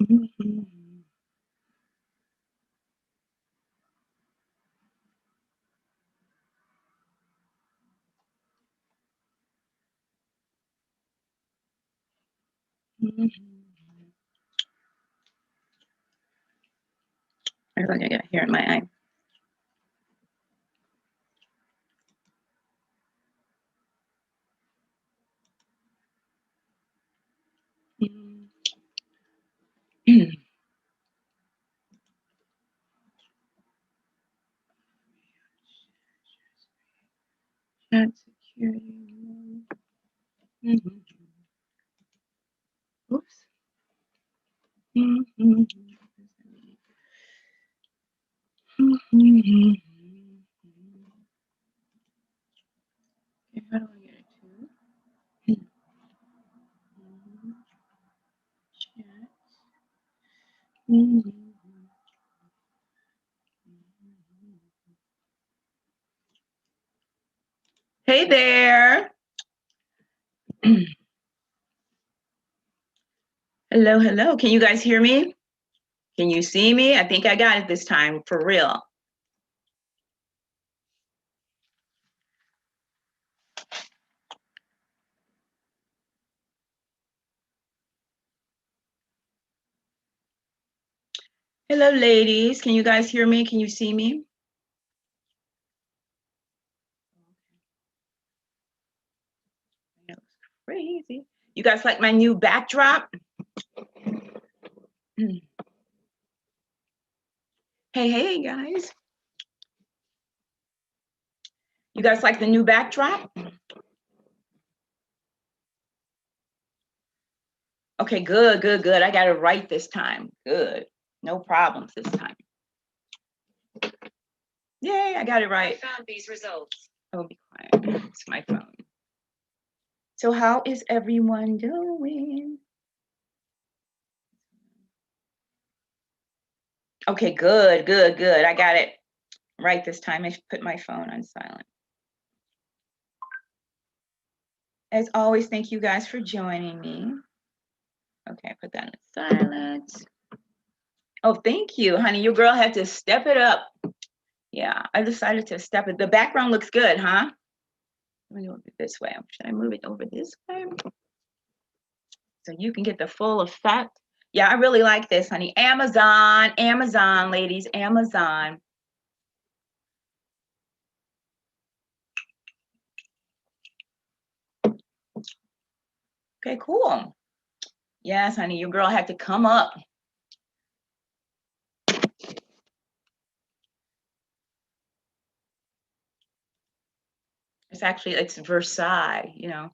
I look I got here in my eye. Chat security. Oops. Okay, how do I get it to? Chat. Hey there. Hello, hello. Can you guys hear me? Can you see me? I think I got it this time, for real. Hello, ladies. Can you guys hear me? Can you see me? That was crazy. You guys like my new backdrop? Hey, hey, guys. You guys like the new backdrop? Okay, good, good, good. I got it right this time. Good. No problems this time. Yay, I got it right. I found these results. Oh, be quiet. It's my phone. So how is everyone doing? Okay, good, good, good. I got it right this time. I should put my phone on silent. As always, thank you guys for joining me. Okay, put that in silent. Oh, thank you, honey. Your girl had to step it up. Yeah, I decided to step it. The background looks good, huh? Let me move it this way. Should I move it over this way? So you can get the full effect. Yeah, I really like this, honey. Amazon, Amazon, ladies, Amazon. Okay, cool. Yes, honey, your girl had to come up. It's actually, it's Versailles, you know.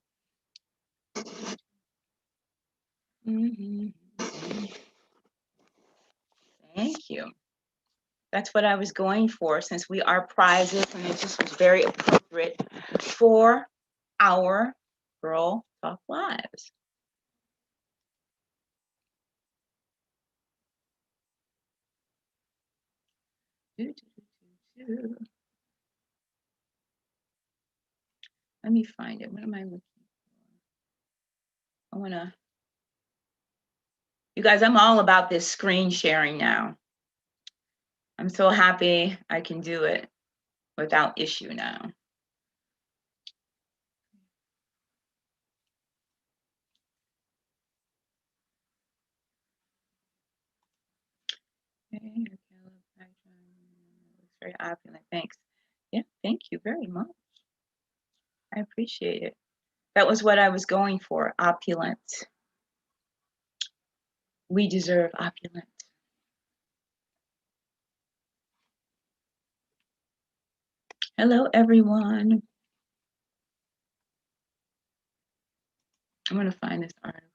Thank you. That's what I was going for, since we are prizes, and it just was very appropriate for our Girl Talk Lives. Let me find it. What am I looking for? I want to. You guys, I'm all about this screen sharing now. I'm so happy I can do it without issue now. Okay, looks very opulent. Thanks. Yeah, thank you very much. I appreciate it. That was what I was going for, opulent. We deserve opulent. Hello, everyone. I'm going to find this article.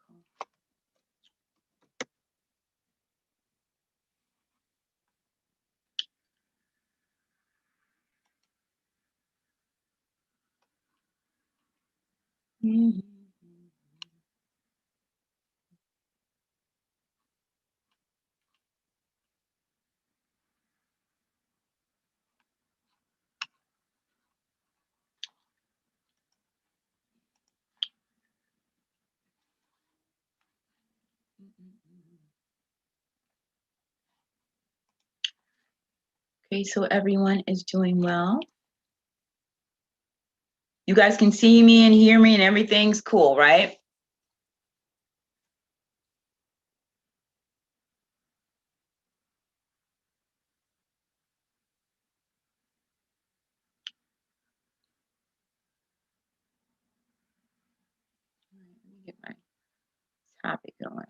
Okay, so everyone is doing well. You guys can see me and hear me and everything's cool, right? Let me get my topic going.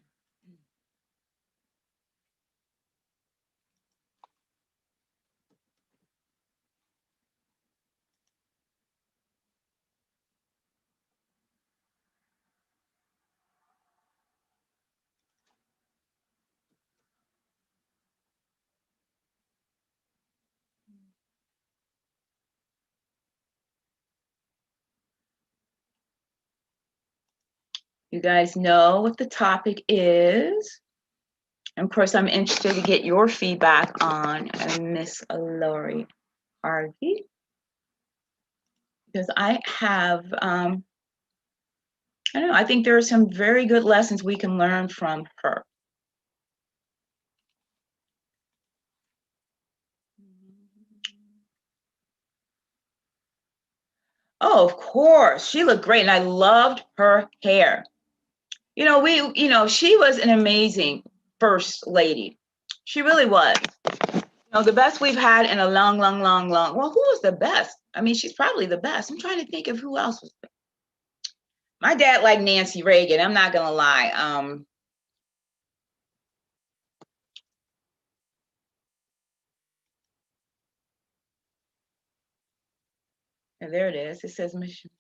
You guys know what the topic is. And of course, I'm interested to get your feedback on Miss Lori Harvey. Because I have, I don't know, I think there are some very good lessons we can learn from her. Oh, of course. She looked great and I loved her hair. You know, she was an amazing first lady. She really was. You know, the best we've had in a long. Well, who was the best? I mean, she's probably the best. I'm trying to think of who else was. My dad liked Nancy Reagan. I'm not gonna lie. And there it is. It says Michelle.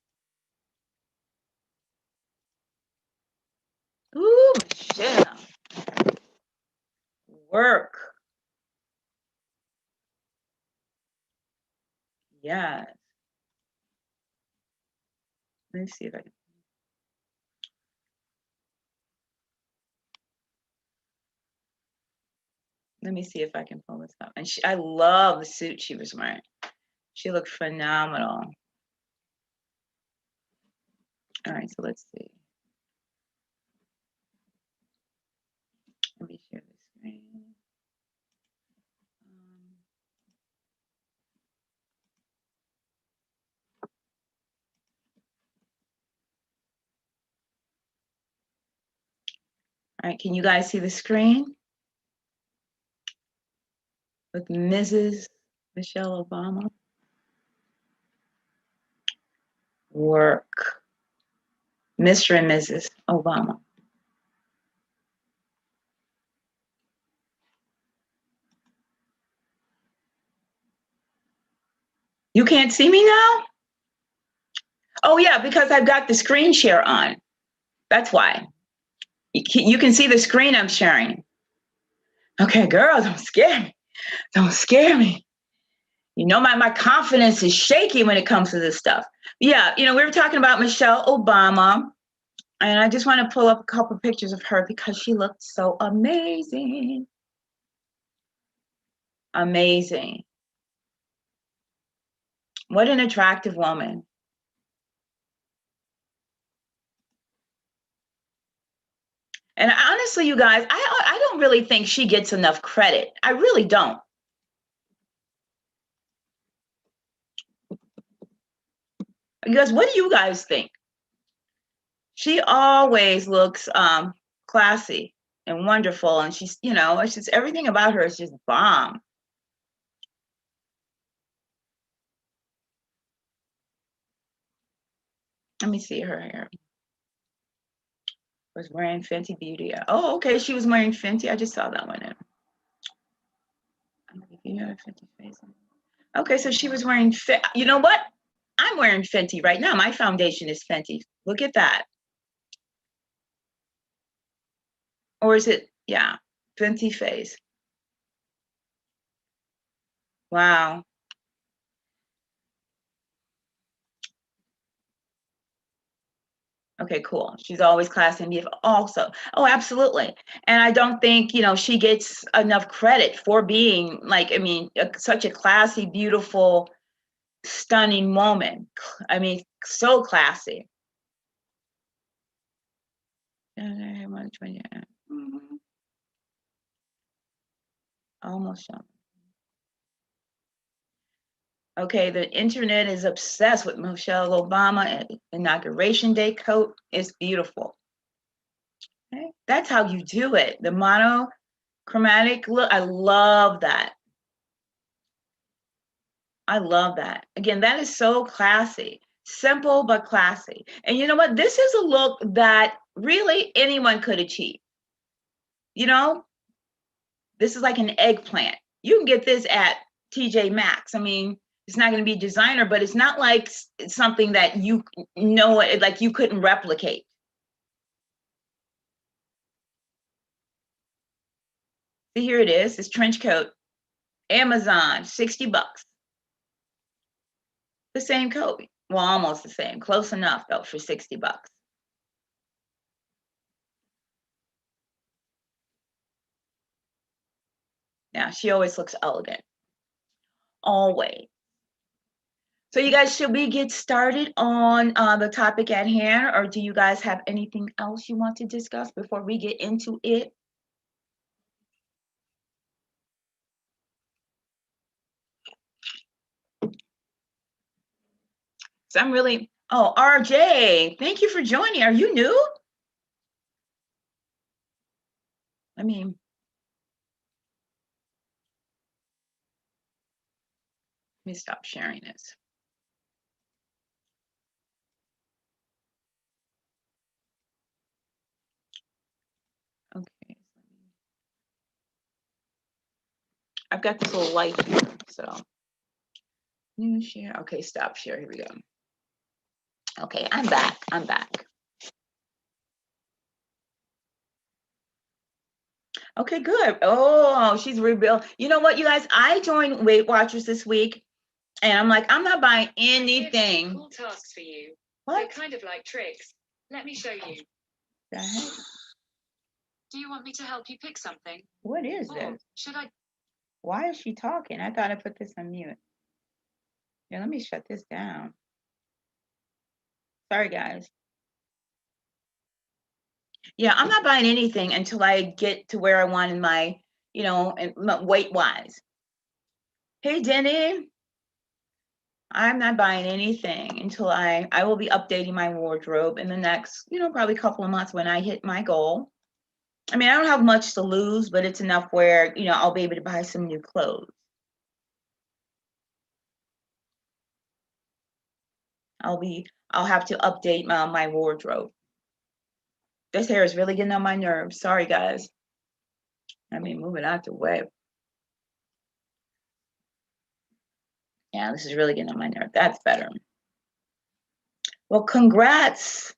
Ooh, Michelle. Work. Yes. Let me see if I can. Let me see if I can pull this up. And I love the suit she was wearing. She looked phenomenal. All right, so let's see. Let me share this screen. All right, can you guys see the screen? With Mrs. Michelle Obama. Work. Mr. and Mrs. Obama. You can't see me now? Oh yeah, because I've got the screen share on. That's why. You can see the screen I'm sharing. Okay, girl, don't scare me. Don't scare me. You know, my confidence is shaky when it comes to this stuff. Yeah, you know, we were talking about Michelle Obama, and I just want to pull up a couple pictures of her because she looked so amazing. Amazing. What an attractive woman. And honestly, you guys, I don't really think she gets enough credit. I really don't. You guys, what do you guys think? She always looks classy and wonderful, and she's, you know, it's just everything about her is just bomb. Let me see her hair. Was wearing Fenty Beauty. Oh, okay, she was wearing Fenty. I just saw that one. You have a Fenty face. Okay, so she was wearing. You know what? I'm wearing Fenty right now. My foundation is Fenty. Look at that. Or is it? Yeah, Fenty face. Wow. Okay, cool. She's always classy and beautiful. Also, oh, absolutely. And I don't think, you know, she gets enough credit for being like, I mean, such a classy, beautiful, stunning woman. I mean, so classy. Almost. Okay, the internet is obsessed with Michelle Obama Inauguration Day coat. It's beautiful. Okay, that's how you do it. The monochromatic look, I love that. I love that. Again, that is so classy. Simple but classy. And you know what? This is a look that really anyone could achieve. You know, this is like an eggplant. You can get this at TJ Maxx. I mean, it's not going to be designer, but it's not like something that you know, like you couldn't replicate. See, here it is, this trench coat. Amazon, 60 bucks. The same coat. Well, almost the same. Close enough, though, for 60 bucks. Yeah, she always looks elegant. Always. So you guys, should we get started on the topic at hand, or do you guys have anything else you want to discuss before we get into it? So I'm really, oh, RJ, thank you for joining. Are you new? Let me stop sharing this. Okay. I've got this little light here, so new share. Okay, stop share. Here we go. Okay, I'm back. I'm back. Okay, good. Oh, she's rebuilt. You know what, you guys? I joined Weight Watchers this week, and I'm like, I'm not buying anything. Cool tasks for you. What? They're kind of like tricks. Let me show you. The heck? Do you want me to help you pick something? What is Or this? should I? Why is she talking? I thought I put this on mute. Yeah, let me shut this down. Sorry, guys. Yeah, I'm not buying anything until I get to where I want in my, you know, weight wise. Hey, Denny. I'm not buying anything until I will be updating my wardrobe in the next, you know, probably couple of months when I hit my goal. I mean, I don't have much to lose, but it's enough where, you know, I'll be able to buy some new clothes. I'll have to update my wardrobe. This hair is really getting on my nerves. Sorry, guys. I mean, moving out the way. Yeah, this is really getting on my nerve. That's better. Well, congrats,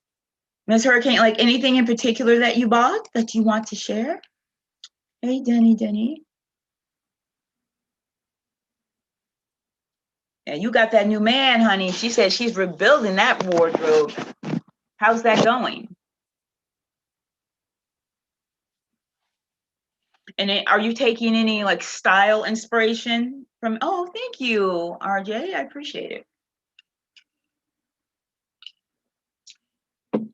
Miss Hurricane. Like anything in particular that you bought that you want to share? Hey, Denny. Yeah, you got that new man, honey. She said she's rebuilding that wardrobe. How's that going? And are you taking any like style inspiration from? Oh, thank you, RJ. I appreciate it.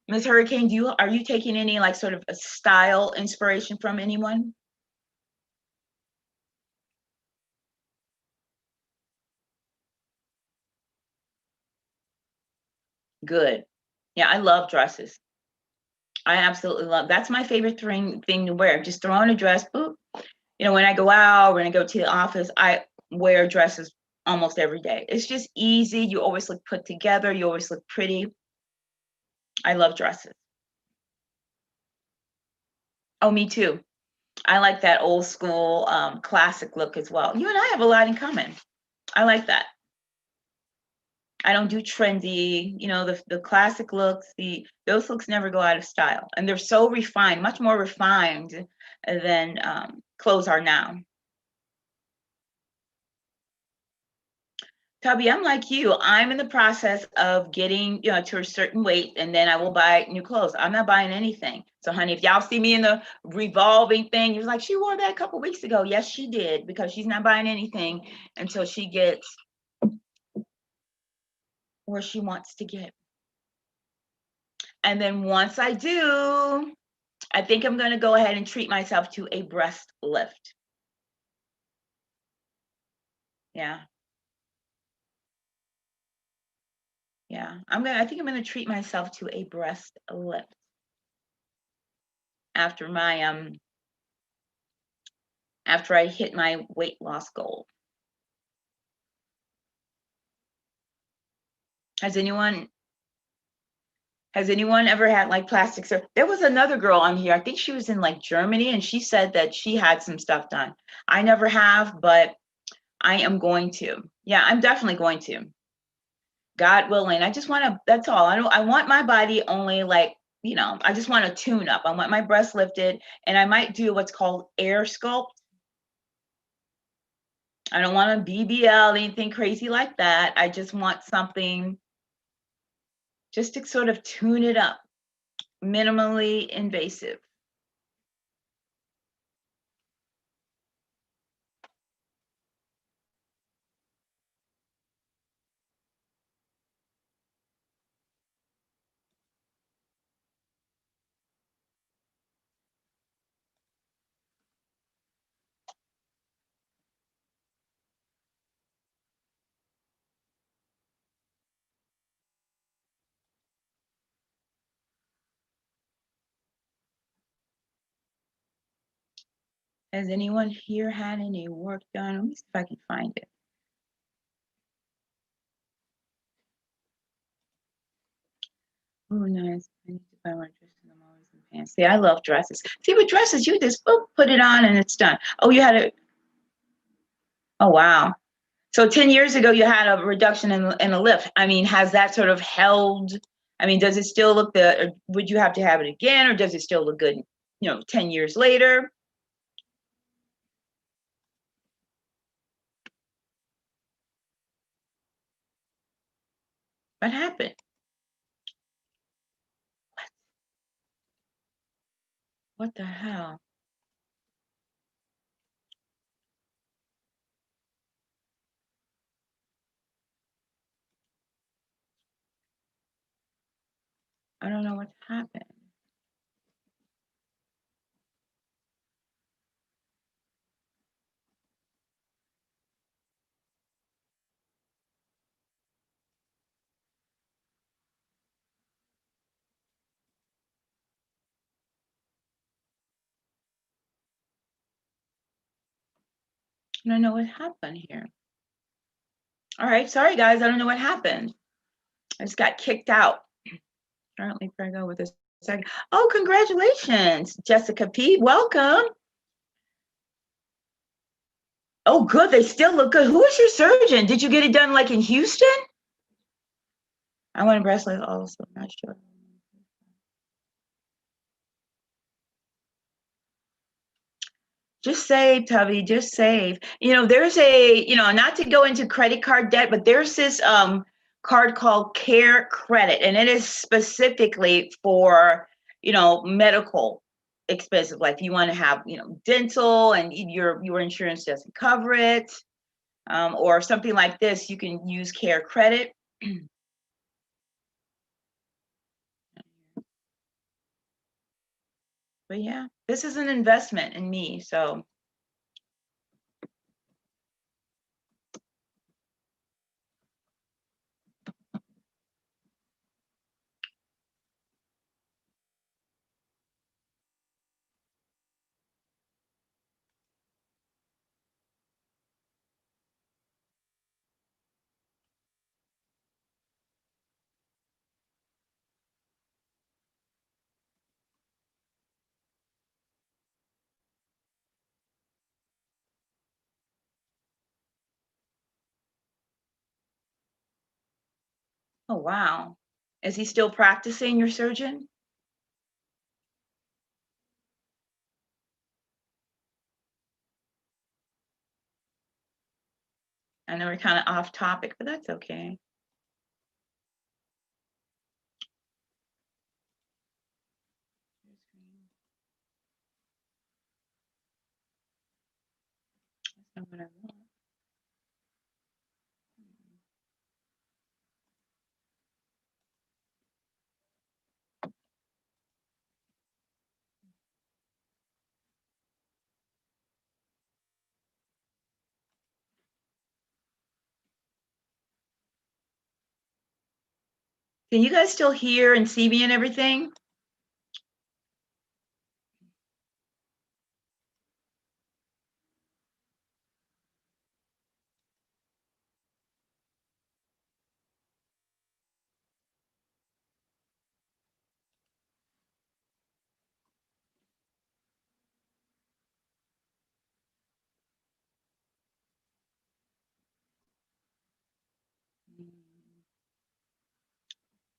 Miss Hurricane, are you taking any like sort of a style inspiration from anyone? Good. Yeah, I love dresses. I absolutely love. That's my favorite thing to wear. Just throw on a dress. Boop. You know, when I go out, when I go to the office, I wear dresses almost every day. It's just easy. You always look put together. You always look pretty. I love dresses. Oh, me too. I like that old school classic look as well. You and I have a lot in common. I like that. I don't do trendy, you know, the classic looks, those looks never go out of style. And they're so refined, much more refined than clothes are now. Tubby, I'm like you. I'm in the process of getting, you know, to a certain weight, and then I will buy new clothes. I'm not buying anything. So, honey, if y'all see me in the revolving thing, you're like, she wore that a couple weeks ago. Yes, she did, because she's not buying anything until she gets where she wants to get. And then once I do, I think I'm going to go ahead and treat myself to a breast lift. Yeah. Yeah, I think I'm gonna treat myself to a breast lift after my after I hit my weight loss goal. Has anyone ever had like plastic surgery? There was another girl on here. I think she was in like Germany, and she said that she had some stuff done. I never have, but I am going to. Yeah, I'm definitely going to. God willing. I just want to, that's all. I want my body only like, you know, I just want to tune up. I want my breasts lifted, and I might do what's called air sculpt. I don't want a BBL, anything crazy like that. I just want something just to sort of tune it up, minimally invasive. Has anyone here had any work done? Let me see if I can find it. Oh, nice. I need to buy more dresses. I'm always in pants. See, I love dresses. See, with dresses, you just boop, put it on and it's done. Oh, you had a, oh, wow. So 10 years ago, you had a reduction in a lift. I mean, has that sort of held? I mean, does it still look the, or would you have to have it again, or does it still look good, 10 years later? What happened? What the hell? I don't know what happened. I don't know what happened here. All right, sorry guys, I don't know what happened. I just got kicked out. Currently pregnant with a second. Oh, congratulations, Jessica P. Welcome. Oh, good. They still look good. Who is your surgeon? Did you get it done like in Houston? I want a bracelet also. Not sure. Just save, Tubby. Just save. There's not to go into credit card debt, but there's this card called Care Credit, and it is specifically for medical expenses. Like if you want to have dental and your insurance doesn't cover it, or something like this, you can use Care Credit. But yeah, this is an investment in me. So oh wow. Is he still practicing, your surgeon? I know we're kind of off topic, but that's okay. That's not what I want. Can you guys still hear and see me and everything?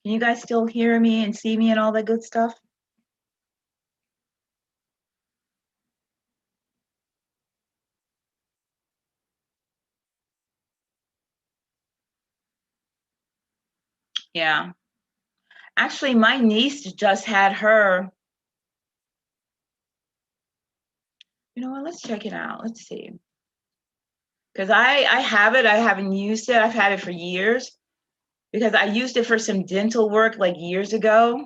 Can you guys still hear me and see me and all that good stuff? Yeah. Actually, my niece just had her. You know what? Let's check it out. Let's see. Because I have it. I haven't used it. I've had it for years because I used it for some dental work like years ago,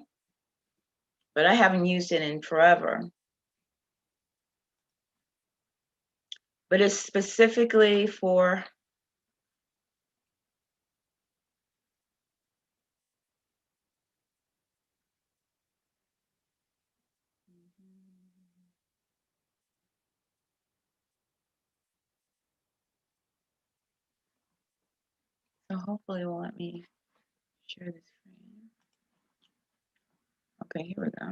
but I haven't used it in forever. But it's specifically for so hopefully it will let me share this screen. Okay, here we go.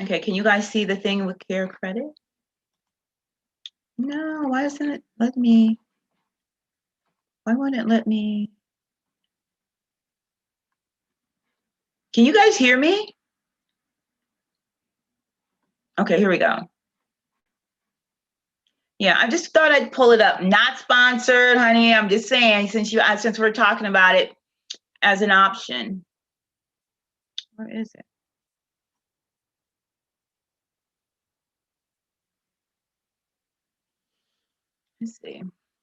Okay, can you guys see the thing with care credit? No, why doesn't it let me? Why won't it let me? Can you guys hear me? Okay, here we go. Yeah, I just thought I'd pull it up. Not sponsored, honey. I'm just saying since we're talking about it as an option. Where is it?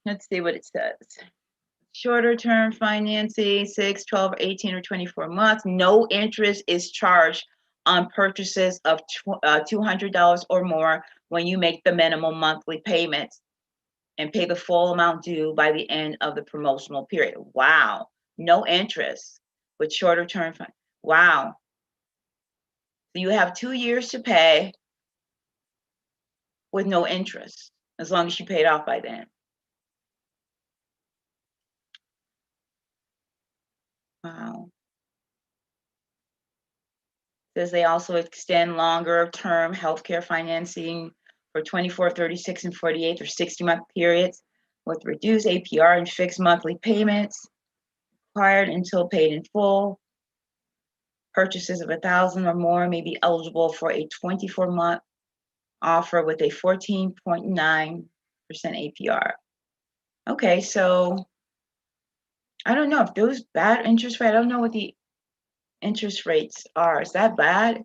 Let's see what it says. Shorter term financing, 6, 12, 18, or 24 months. No interest is charged on purchases of $200 or more when you make the minimum monthly payments and pay the full amount due by the end of the promotional period. Wow. No interest with shorter term. Wow. So you have 2 years to pay with no interest, as long as you pay it off by then. Wow. Says they also extend longer term healthcare financing for 24, 36, and 48 or 60-month periods with reduced APR and fixed monthly payments required until paid in full. Purchases of 1,000 or more may be eligible for a 24-month offer with a 14.9% APR. Okay, so I don't know if those bad interest rate. I don't know what the interest rates are. Is that bad?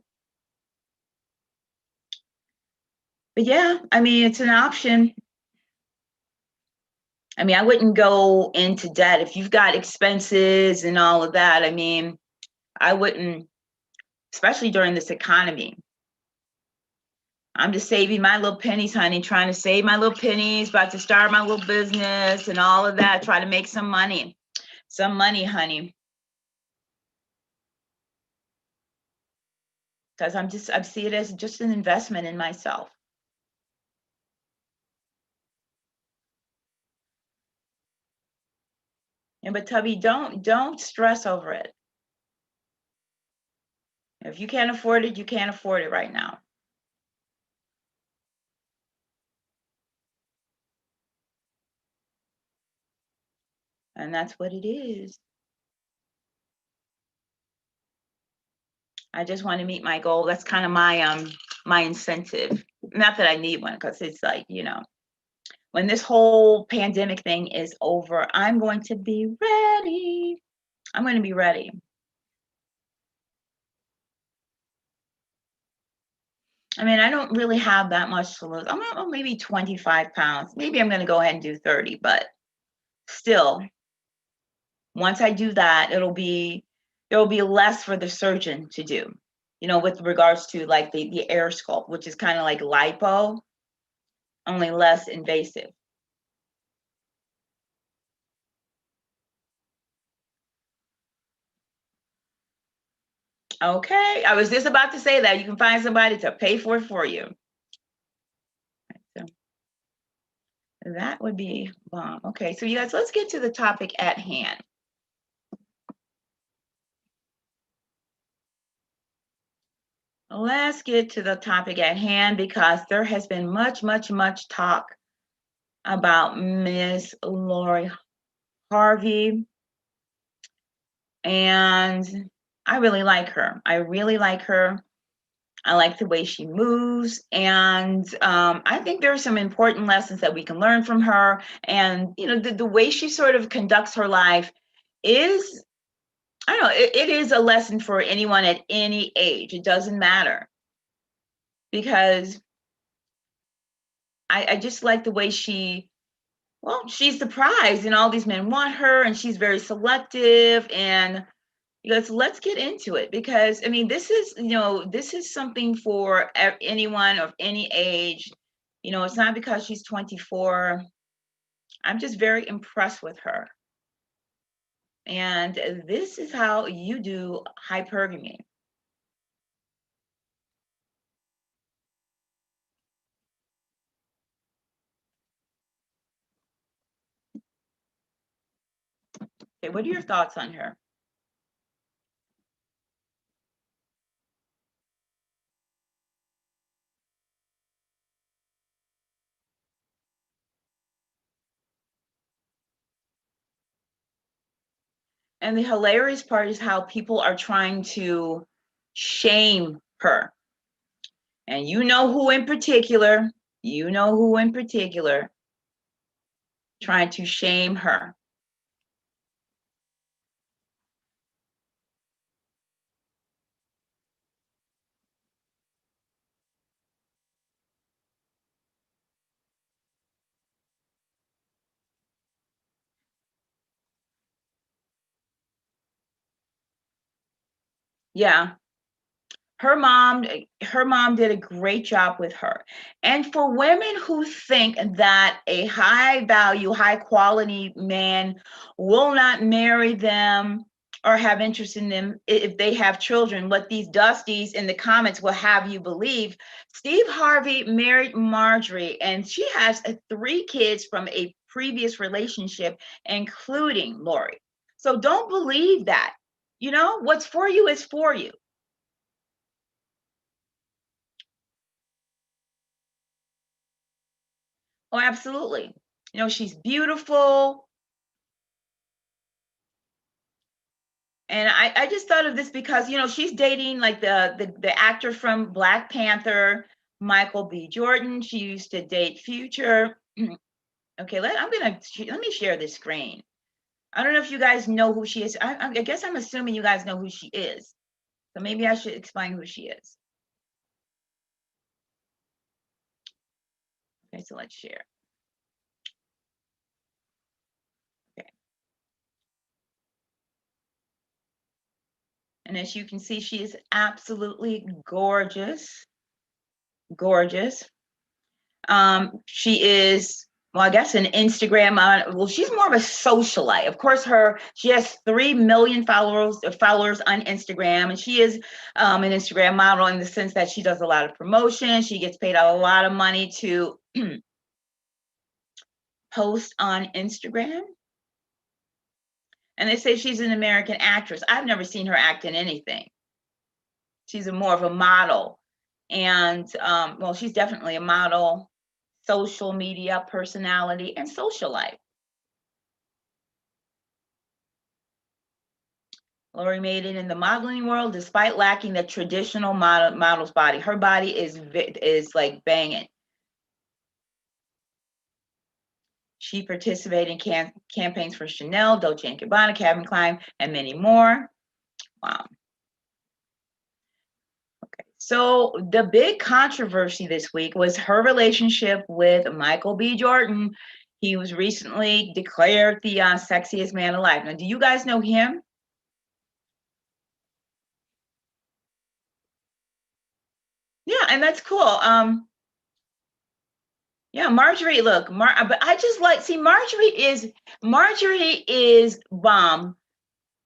But yeah, I mean, it's an option. I mean, I wouldn't go into debt if you've got expenses and all of that. I mean, I wouldn't, especially during this economy. I'm just saving my little pennies, honey, trying to save my little pennies, about to start my little business and all of that, try to make some money. Some money, honey. Because I see it as just an investment in myself. And but Tubby, don't stress over it. If you can't afford it, you can't afford it right now. And that's what it is. I just want to meet my goal. That's kind of my incentive. Not that I need one, because it's like, you know, when this whole pandemic thing is over, I'm going to be ready. I'm going to be ready. I mean, I don't really have that much to lose. I'm at maybe 25 pounds. Maybe I'm going to go ahead and do 30, but still, once I do that, there will be less for the surgeon to do, you know, with regards to like the air sculpt, which is kind of like lipo. only less invasive. Okay, I was just about to say that. You can find somebody to pay for it for you. So that would be bomb. Okay, so you guys, let's get to the topic at hand. Let's get to the topic at hand because there has been much talk about Miss Lori Harvey. And I really like her. I really like her. I like the way she moves. And I think there are some important lessons that we can learn from her. And, you know, the way she sort of conducts her life is, I don't know, it is a lesson for anyone at any age. It doesn't matter. Because I just like the way she's the prize and all these men want her and she's very selective. And let's get into it because I mean, this is something for anyone of any age. You know, it's not because she's 24. I'm just very impressed with her. And this is how you do hypergamy. Okay, what are your thoughts on her? And the hilarious part is how people are trying to shame her. And you know who in particular, trying to shame her. Yeah, her mom did a great job with her. And for women who think that a high value, high quality man will not marry them or have interest in them if they have children, what these dusties in the comments will have you believe, Steve Harvey married Marjorie and she has 3 kids from a previous relationship, including Lori. So don't believe that. You know, what's for you is for you. Oh, absolutely. You know, she's beautiful. And I just thought of this because, you know, she's dating like the actor from Black Panther, Michael B. Jordan. She used to date Future. Okay, let me share this screen. I don't know if you guys know who she is. I guess I'm assuming you guys know who she is. So maybe I should explain who she is. Okay, so let's share. Okay. And as you can see, she is absolutely gorgeous. Gorgeous. She is, well, I guess an Instagram well, she's more of a socialite. Of course, she has 3 million followers on Instagram, and she is an Instagram model in the sense that she does a lot of promotion. She gets paid a lot of money to post on Instagram. And they say she's an American actress. I've never seen her act in anything. She's more of a model. And well, she's definitely a model, social media personality, and socialite. Lori made it in the modeling world despite lacking the traditional model's body. Her body is like banging. She participated in campaigns for Chanel, Dolce & Gabbana, Calvin Klein, and many more. Wow. Okay. So the big controversy this week was her relationship with Michael B. Jordan. He was recently declared the sexiest man alive. Now, do you guys know him? Yeah, and that's cool. Yeah, Marjorie, look, but I just like, see, Marjorie is bomb,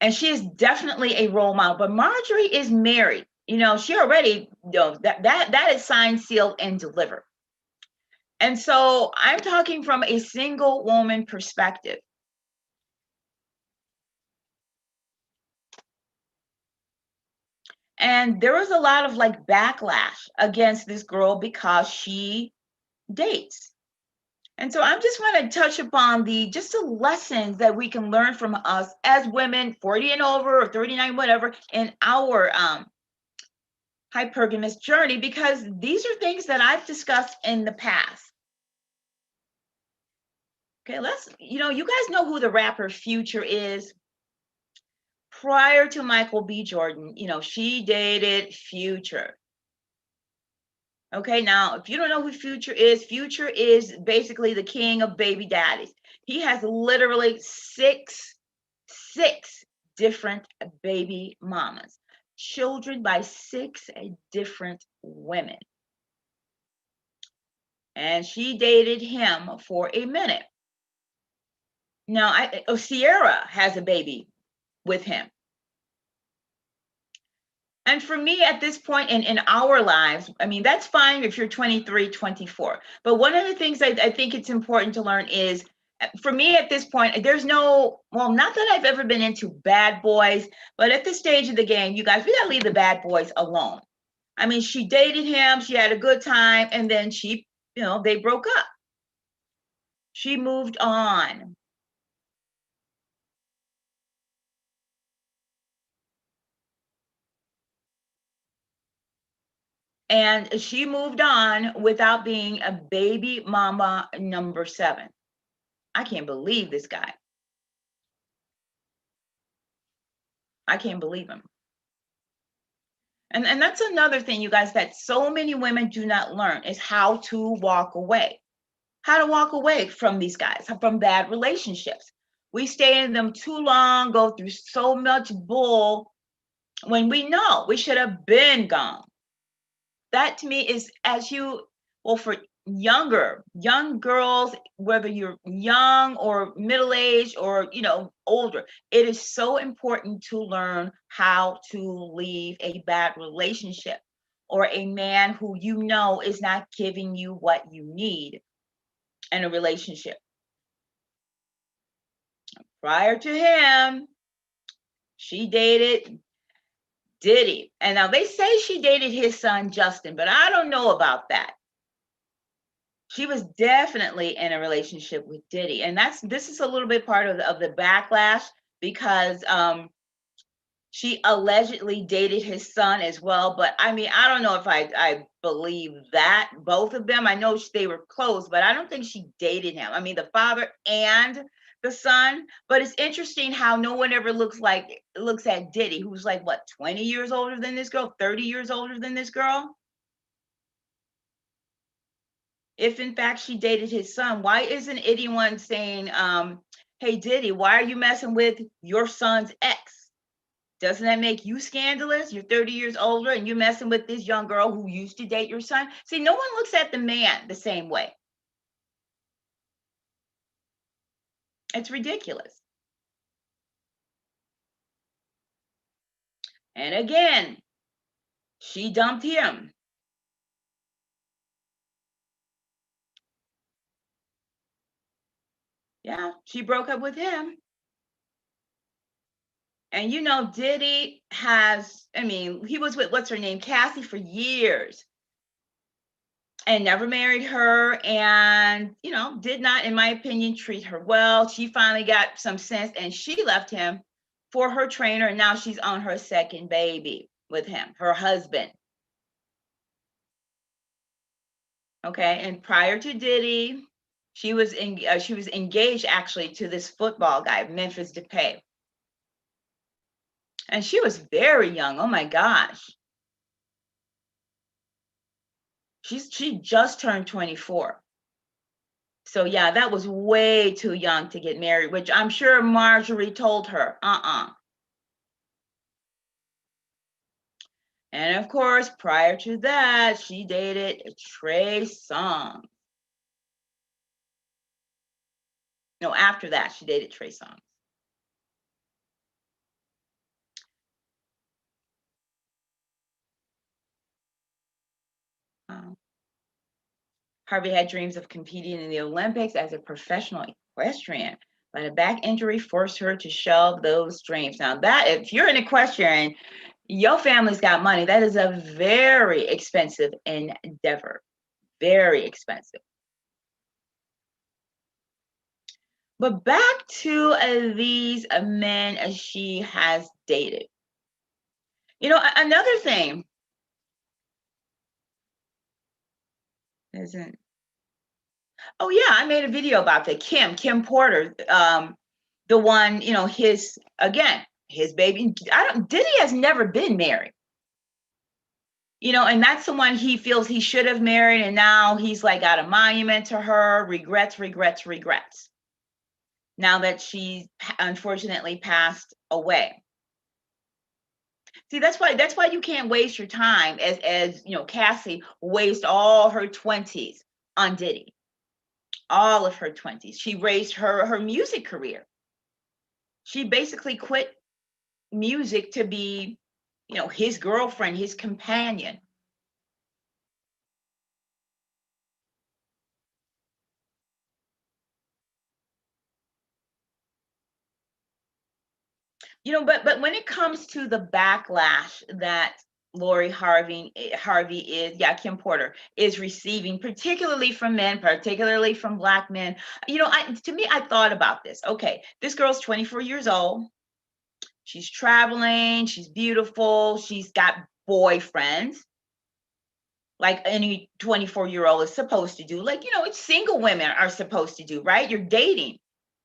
and she is definitely a role model, but Marjorie is married. You know, she already, that is signed, sealed, and delivered. And so I'm talking from a single woman perspective. And there was a lot of like backlash against this girl because she dates. And so I just want to touch upon just the lessons that we can learn from us as women, 40 and over or 39, whatever, in our hypergamous journey, because these are things that I've discussed in the past. Okay, you guys know who the rapper Future is. Prior to Michael B. Jordan, she dated Future. Okay, now, if you don't know who Future is basically the king of baby daddies. He has literally six different baby mamas, children by six different women. And she dated him for a minute. Now, Sierra has a baby with him. And for me at this point in our lives, I mean, that's fine if you're 23, 24. But one of the things I think it's important to learn is, for me at this point, there's not that I've ever been into bad boys, but at this stage of the game, you guys, we got to leave the bad boys alone. I mean, she dated him, she had a good time, and then they broke up. She moved on. And she moved on without being a baby mama number 7. I can't believe this guy. I can't believe him. And that's another thing, you guys, that so many women do not learn is how to walk away. How to walk away from these guys, from bad relationships. We stay in them too long, go through so much bull when we know we should have been gone. That to me is, for young girls, whether you're young or middle-aged or older, it is so important to learn how to leave a bad relationship or a man who is not giving you what you need in a relationship. Prior to him, she dated Diddy, and now they say she dated his son Justin, but I don't know about that. She was definitely in a relationship with Diddy. And this is a little bit part of the backlash, because she allegedly dated his son as well. But I mean, I don't know if I believe that, both of them. I know they were close, but I don't think she dated him. I mean, the father and the son. But it's interesting how no one ever looks at Diddy, who's like, what, 20 years older than this girl, 30 years older than this girl? If in fact she dated his son, why isn't anyone saying, hey, Diddy, why are you messing with your son's ex? Doesn't that make you scandalous? You're 30 years older and you're messing with this young girl who used to date your son. See, no one looks at the man the same way. It's ridiculous. And again, she dumped him. Yeah, she broke up with him. And Diddy he was with, what's her name, Cassie, for years and never married her, and did not, in my opinion, treat her well. She finally got some sense and she left him for her trainer, and now she's on her second baby with him, her husband. Okay, and prior to Diddy, she was engaged actually to this football guy, Memphis Depay. And she was very young. Oh my gosh. She just turned 24. So yeah, that was way too young to get married, which I'm sure Marjorie told her, And of course, prior to that, she dated Trey Songz. No, after that, she dated Trey Songz. Harvey had dreams of competing in the Olympics as a professional equestrian, but a back injury forced her to shelve those dreams. Now, that if you're an equestrian, your family's got money. That is a very expensive endeavor. Very expensive. But back to these men she has dated. You know, another thing isn't. Oh yeah, I made a video about that. Kim Porter, the one, you know, his baby. Diddy has never been married. You know, and that's the one he feels he should have married, and now he's like got a monument to her. Regrets. Now that she unfortunately passed away. See, that's why you can't waste your time as you know, Cassie waste all her 20s on Diddy. All of her 20s. She raised her music career. She basically quit music to be, you know, his girlfriend, his companion. You know, but when it comes to the backlash that Harvey is, yeah, Kim Porter is receiving, particularly from men, particularly from Black men. You know, I thought about this. Okay, this girl's 24 years old. She's traveling. She's beautiful. She's got boyfriends, like any 24-year-old is supposed to do. Like, you know, it's single women are supposed to do, right? You're dating.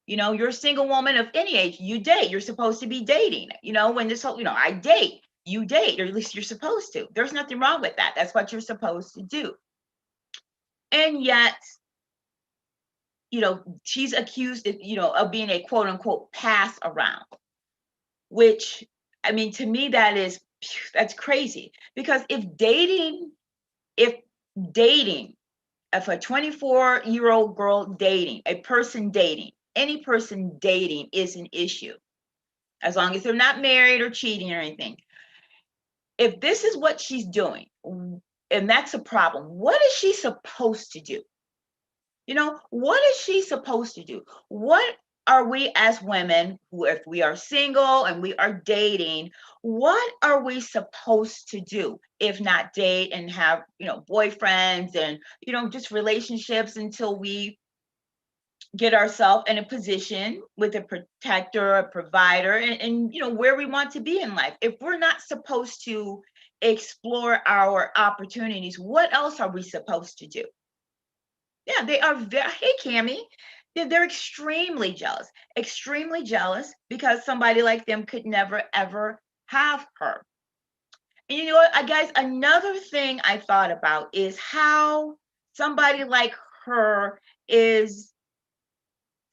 You know, you're a single woman of any age, you date. You're supposed to be dating. You know, when this whole, you know, I date, you date, or at least you're supposed to. There's nothing wrong with that. That's what you're supposed to do. And yet, you know, she's accused of, you know, of being a quote unquote pass around, which, I mean, to me, that's crazy. Because if dating, if a 24-year-old girl dating, a person dating, any person dating is an issue, as long as they're not married or cheating or anything. If this is what she's doing, and that's a problem, what is she supposed to do? You know, what is she supposed to do? What are we as women, who, if we are single and we are dating, what are we supposed to do if not date and have, you know, boyfriends and, you know, just relationships until we get ourselves in a position with a protector, a provider, and you know, where we want to be in life? If we're not supposed to explore our opportunities, what else are we supposed to do? Yeah, they are very, hey Cammie, they're extremely jealous because somebody like them could never ever have her. And you know what, guys, another thing I thought about is how somebody like her is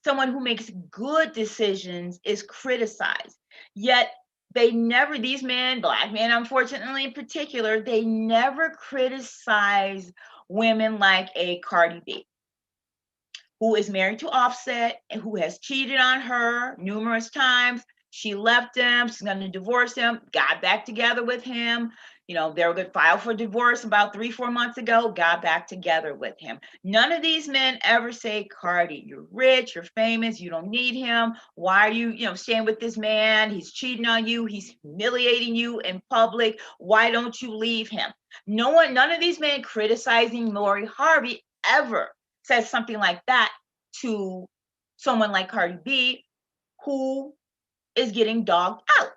someone who makes good decisions is criticized. Yet these men, Black men, unfortunately in particular, they never criticize women like a Cardi B, who is married to Offset and who has cheated on her numerous times. She left him, she's going to divorce him, got back together with him. You know, they were going to file for divorce about 3-4 months ago, got back together with him. None of these men ever say, Cardi, you're rich, you're famous, you don't need him. Why are you, you know, staying with this man? He's cheating on you, he's humiliating you in public. Why don't you leave him? None of these men criticizing Lori Harvey ever says something like that to someone like Cardi B, who is getting dogged out.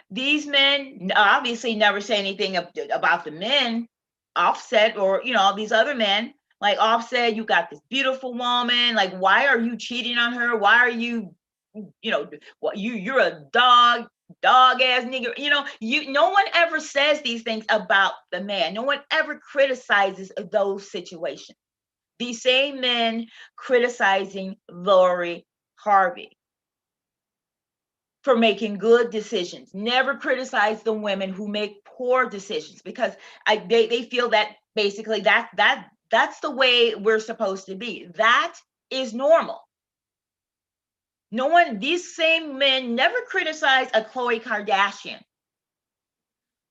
These men obviously never say anything about the men, Offset, or, you know, all these other men. Like Offset, you got this beautiful woman. Like, why are you cheating on her? Why are you, you know, you're a dog ass nigga. You know, no one ever says these things about the man. No one ever criticizes those situations. These same men criticizing Lori Harvey for making good decisions, never criticize the women who make poor decisions, because they feel that basically that's the way we're supposed to be. That is normal. These same men never criticize a Khloe Kardashian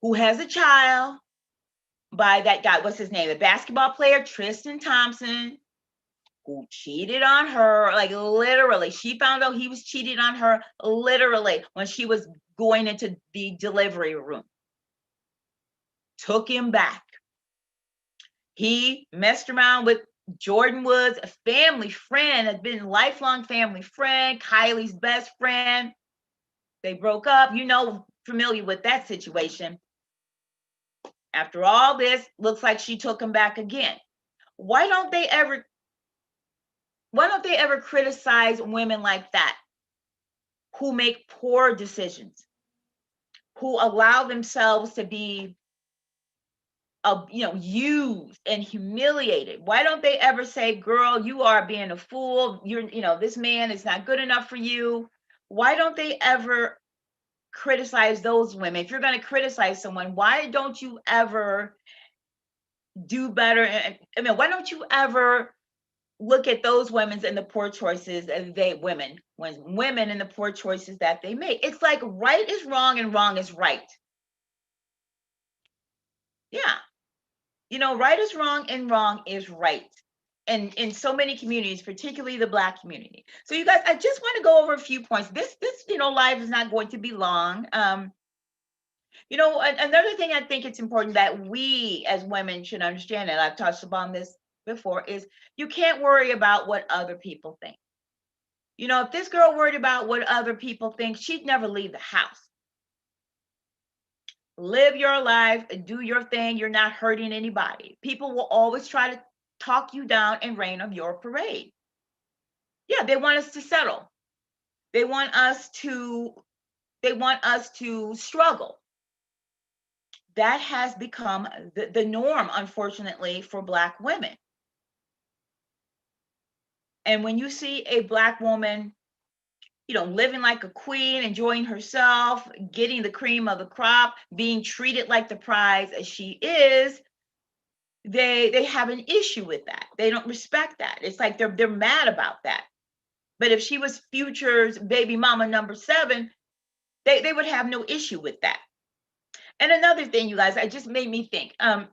who has a child by that guy, what's his name? The basketball player, Tristan Thompson, who cheated on her, like literally. She found out he was cheating on her literally when she was going into the delivery room. Took him back. He messed around with Jordan Woods, a family friend, had been a lifelong family friend, Kylie's best friend. They broke up, familiar with that situation. After all this, looks like she took him back again. Why don't they ever criticize women like that who make poor decisions, who allow themselves to be used and humiliated? Why don't they ever say, girl, you are being a fool, this man is not good enough for you? Why don't they ever criticize those women? If you're going to criticize someone, why don't you ever do better? Why don't you ever look at those women and the poor choices and women and the poor choices that they make? It's like right is wrong and wrong is right. Yeah. Right is wrong and wrong is right. And in so many communities, particularly the Black community. So you guys, I just want to go over a few points. This live is not going to be long. Another thing I think it's important that we as women should understand, and I've touched upon this before, is you can't worry about what other people think. If this girl worried about what other people think, she'd never leave the house. Live your life, do your thing. You're not hurting anybody. People will always try to talk you down and rain on your parade. Yeah, they want us to settle. They want us to struggle. That has become the norm, unfortunately, for Black women. And when you see a Black woman, living like a queen, enjoying herself, getting the cream of the crop, being treated like the prize as she is, they have an issue with that. They don't respect that. It's like they're mad about that. But if she was Future's baby mama number 7, they would have no issue with that. And another thing, you guys, it just made me think, how,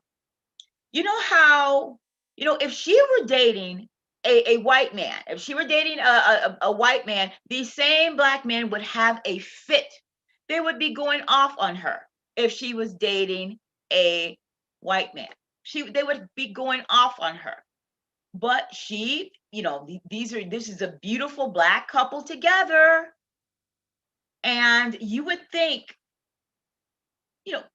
if she were dating a white man, if she were dating a white man, these same Black men would have a fit. They would be going off on her if she was dating a white man. They would be going off on her. But she, this is a beautiful Black couple together. And you would think,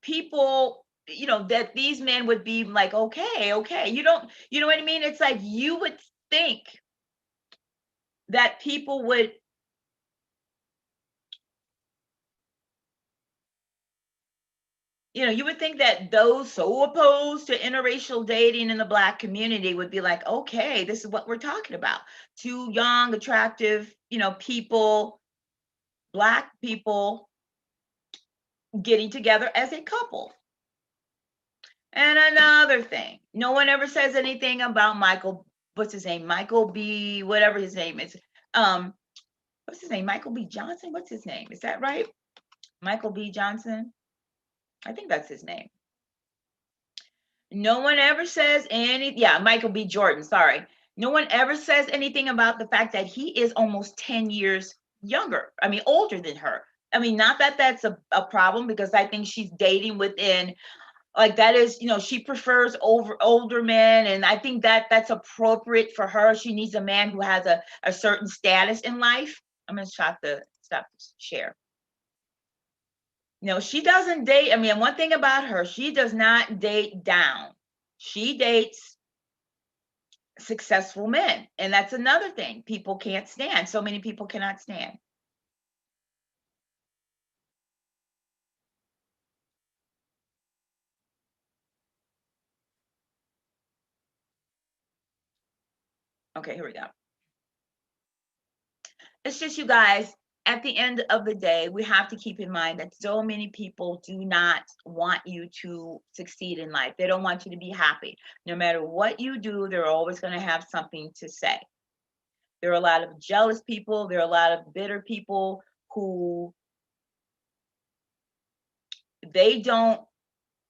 people, that these men would be like, okay. You know what I mean? It's like you would think that people would, you would think that those so opposed to interracial dating in the Black community would be like, okay, this is what we're talking about. 2 young, attractive, people, Black people getting together as a couple. And another thing, no one ever says anything about what's his name? Michael B, whatever his name is. What's his name? Michael B. Johnson? What's his name? Is that right? Michael B. Johnson? I think that's his name. No one ever says Michael B. Jordan, sorry. No one ever says anything about the fact that he is almost 10 years younger. Older than her. Not that that's a problem, because I think she's dating within, like, that is, she prefers older men, and I think that that's appropriate for her. She needs a man who has a certain status in life. I'm going to stop the share. She doesn't date. One thing about her, she does not date down. She dates successful men. And that's another thing people can't stand. So many people cannot stand. Okay, here we go. It's just, you guys, at the end of the day, we have to keep in mind that so many people do not want you to succeed in life. They don't want you to be happy. No matter what you do, they're always going to have something to say. There are a lot of jealous people. There are a lot of bitter people who they don't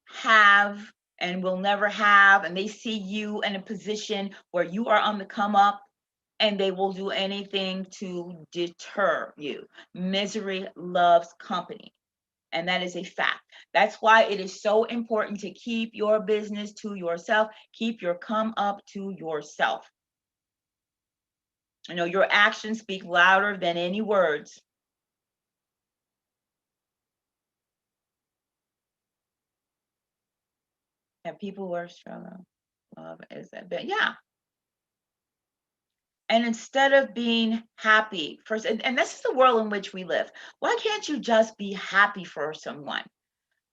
have and will never have, and they see you in a position where you are on the come up, and they will do anything to deter you. Misery loves company, and that is a fact. That's why it is so important to keep your business to yourself, keep your come up to yourself. You know, your actions speak louder than any words. And people are struggling. Love is a bit, yeah. And instead of being happy first, and this is the world in which we live, why can't you just be happy for someone?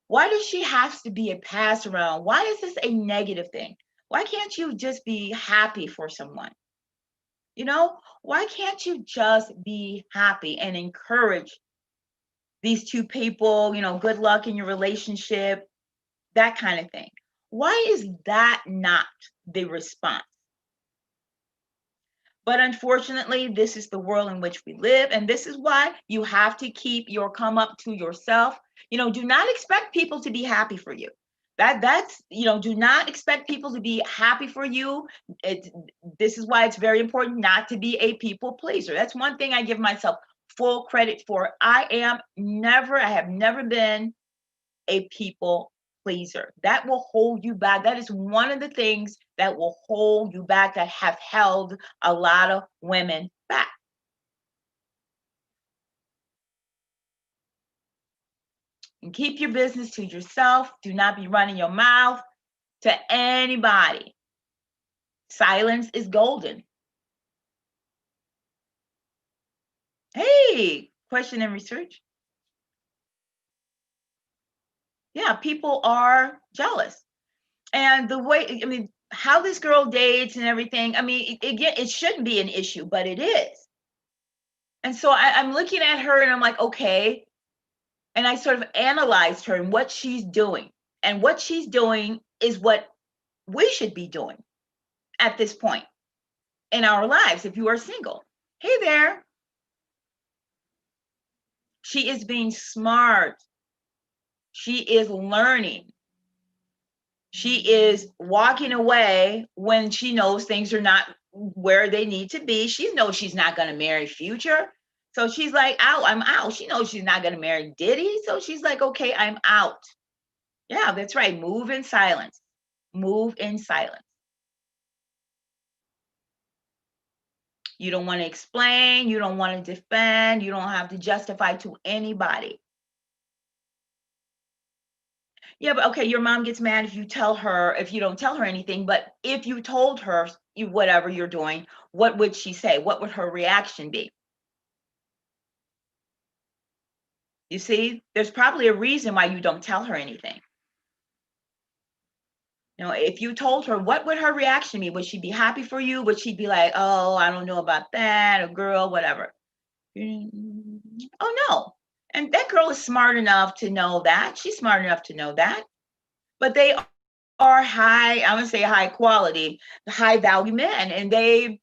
Why does she have to be a pass around? Why is this a negative thing? Why can't you just be happy for someone? You know, why can't you just be happy and encourage these two people, you know, good luck in your relationship, that kind of thing? Why is that not the response? But unfortunately, this is the world in which we live. And this is why you have to keep your come up to yourself. You know, do not expect people to be happy for you. That's, you know, do not expect people to be happy for you. This is why it's very important not to be a people pleaser. That's one thing I give myself full credit for. I have never been a people pleaser. That will hold you back. That is one of the things that will hold you back, that have held a lot of women back. And keep your business to yourself. Do not be running your mouth to anybody. Silence is golden. Hey, question and research. Yeah, people are jealous. And the way, I mean, how this girl dates and everything, I mean, again, it shouldn't be an issue, but it is. And so I'm looking at her and I'm like, okay. And I sort of analyzed her and what she's doing. And what she's doing is what we should be doing at this point in our lives if you are single. Hey there. She is being smart. She is learning. She is walking away when she knows things are not where they need to be. She knows she's not going to marry Future. So she's like, out, I'm out. She knows she's not going to marry Diddy. So she's like, okay, I'm out. Yeah, that's right. Move in silence. Move in silence. You don't want to explain. You don't want to defend. You don't have to justify to anybody. Yeah, but okay, your mom gets mad if you don't tell her anything. But if you told her whatever you're doing, what would she say? What would her reaction be? You see, there's probably a reason why you don't tell her anything. You know, if you told her, what would her reaction be? Would she be happy for you? Would she be like, oh, I don't know about that, or girl, whatever? Oh, no. And that girl is smart enough to know that. She's smart enough to know that. But they are high, I would say high quality, high value men. And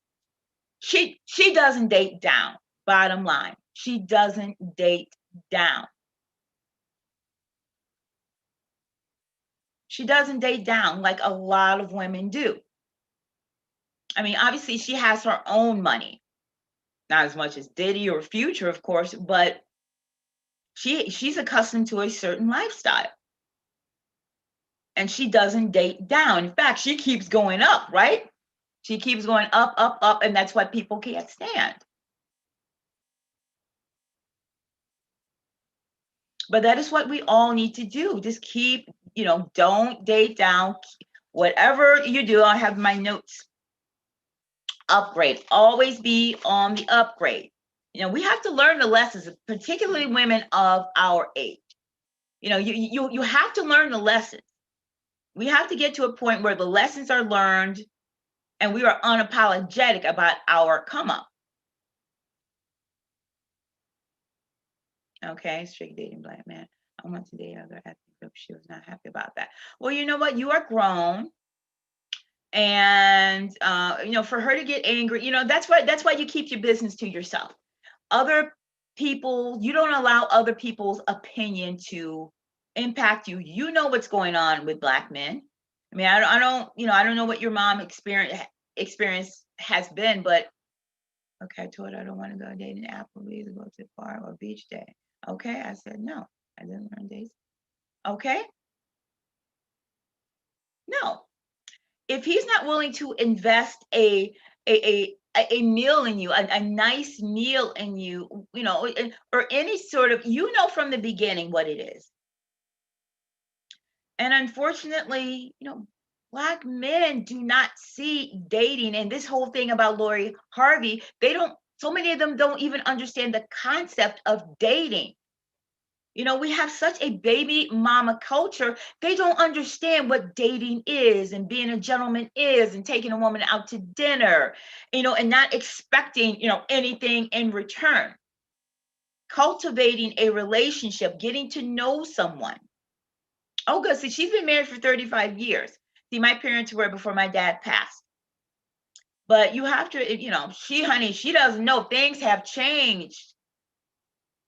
she doesn't date down, bottom line. She doesn't date down. She doesn't date down like a lot of women do. I mean, obviously, she has her own money, not as much as Diddy or Future, of course, but she's accustomed to a certain lifestyle. And she doesn't date down. In fact, she keeps going up, right? She keeps going up, up, up, and that's what people can't stand. But that is what we all need to do. Just keep, don't date down. Whatever you do, I have my notes. Upgrade. Always be on the upgrade. We have to learn the lessons, particularly women of our age. You have to learn the lessons. We have to get to a point where the lessons are learned and we are unapologetic about our come up. Okay, strict dating black man. I want to date other ethnic group. She was not happy about that. Well, you know what? You are grown. And you know, for her to get angry, you know, that's why you keep your business to yourself. Other people, you don't allow other people's opinion to impact you. You know what's going on with Black men. I mean, I don't, you know, I don't know what your mom experience has been, but okay, I told her I don't want to go dating Applebee's or go to the bar or beach day. Okay, I said no. I didn't learn dates. Okay, no. If he's not willing to invest a meal in you, a nice meal in you, you know, or any sort of, you know, from the beginning what it is. And unfortunately, you know, Black men do not see dating and this whole thing about Lori Harvey. They don't. So many of them don't even understand the concept of dating. You know, we have such a baby mama culture. They don't understand what dating is and being a gentleman is and taking a woman out to dinner, you know, and not expecting, you know, anything in return. Cultivating a relationship, getting to know someone. Oh, good. See, she's been married for 35 years. See, my parents were before my dad passed. But you have to, you know, honey, she doesn't know. Things have changed.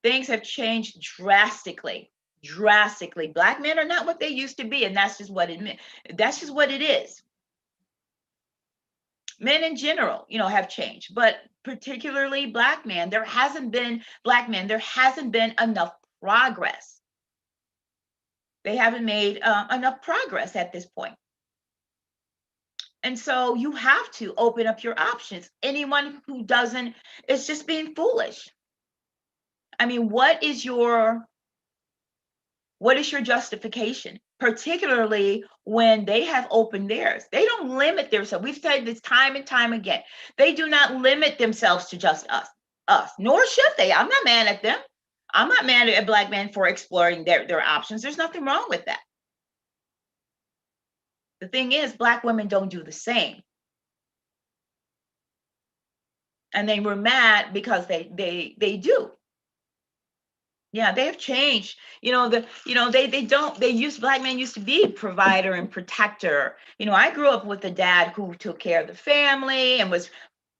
Things have changed drastically. Drastically. Black men are not what they used to be, and that's just what it meant. That's just what it is. Men in general, you know, have changed, but particularly Black men, there hasn't been enough progress. They haven't made enough progress at this point. And so you have to open up your options. Anyone who doesn't, it's just being foolish. I mean, what is your justification? Particularly when they have opened theirs. They don't limit themselves. We've said this time and time again. They do not limit themselves to just us, nor should they. I'm not mad at them. I'm not mad at Black men for exploring their options. There's nothing wrong with that. The thing is, Black women don't do the same. And they were mad because they do. Yeah, they have changed. You know, Black men used to be provider and protector. You know, I grew up with a dad who took care of the family and was,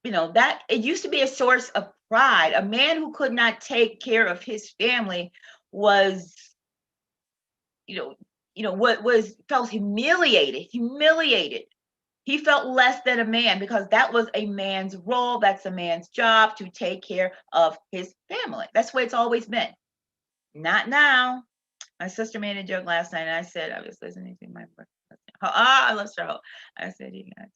you know, that it used to be a source of pride. A man who could not take care of his family was, what was felt humiliated. He felt less than a man because that was a man's role. That's a man's job to take care of his family. That's the way it's always been. Not now. My sister made a joke last night, and I said, I was listening to my brother. I love Cheryl. I said, you guys,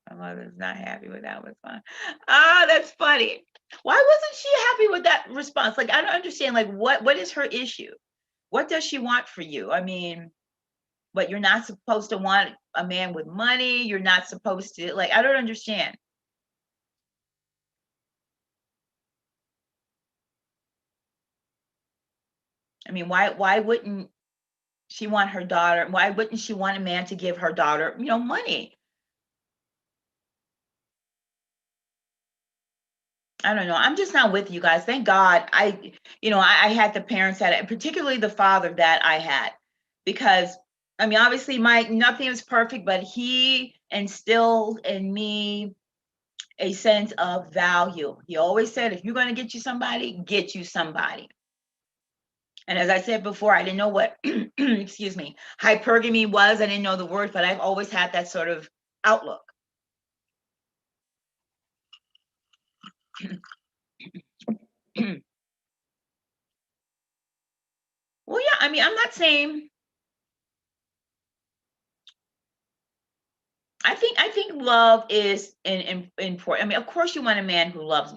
my mother's not happy with that response. That's funny. Why wasn't she happy with that response? Like, I don't understand. Like, what is her issue? What does she want for you? I mean, but you're not supposed to want a man with money. You're not supposed to, like, I don't understand. I mean, why wouldn't she want her daughter? Why wouldn't she want a man to give her daughter, money? I don't know. I'm just not with you guys. Thank God I had the parents that, particularly the father that I had, because I mean, obviously nothing was perfect, but he instilled in me a sense of value. He always said, if you're going to get you somebody. And as I said before, I didn't know what, excuse me, hypergamy was. I didn't know the word, but I've always had that sort of outlook. Well, yeah, I mean, I'm not saying, I think love is important. I mean, of course you want a man who loves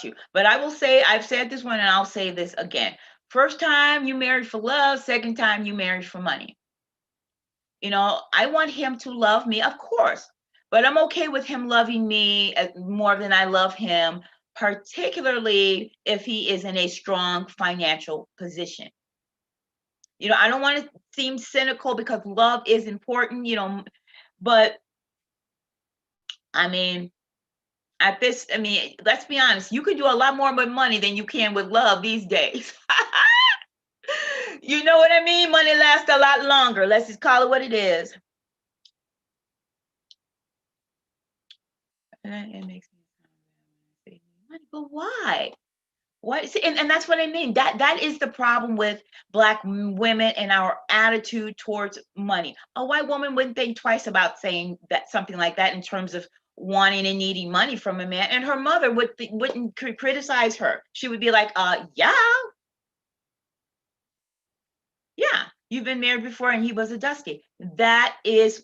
you. But I will say, I've said this one and I'll say this again. First time you married for love, second time you married for money. I want him to love me, of course, but I'm okay with him loving me more than I love him, particularly if he is in a strong financial position. I don't want to seem cynical because love is important, but I mean, let's be honest, you can do a lot more with money than you can with love these days. You know what I mean? Money lasts a lot longer. Let's just call it what it is. it makes me save money. But why? What? See, and that's what I mean. That is the problem with Black women and our attitude towards money. A white woman wouldn't think twice about saying that something like that in terms of wanting and needing money from a man. And her mother wouldn't criticize her. She would be like, yeah, yeah, you've been married before and he was a dusty. That is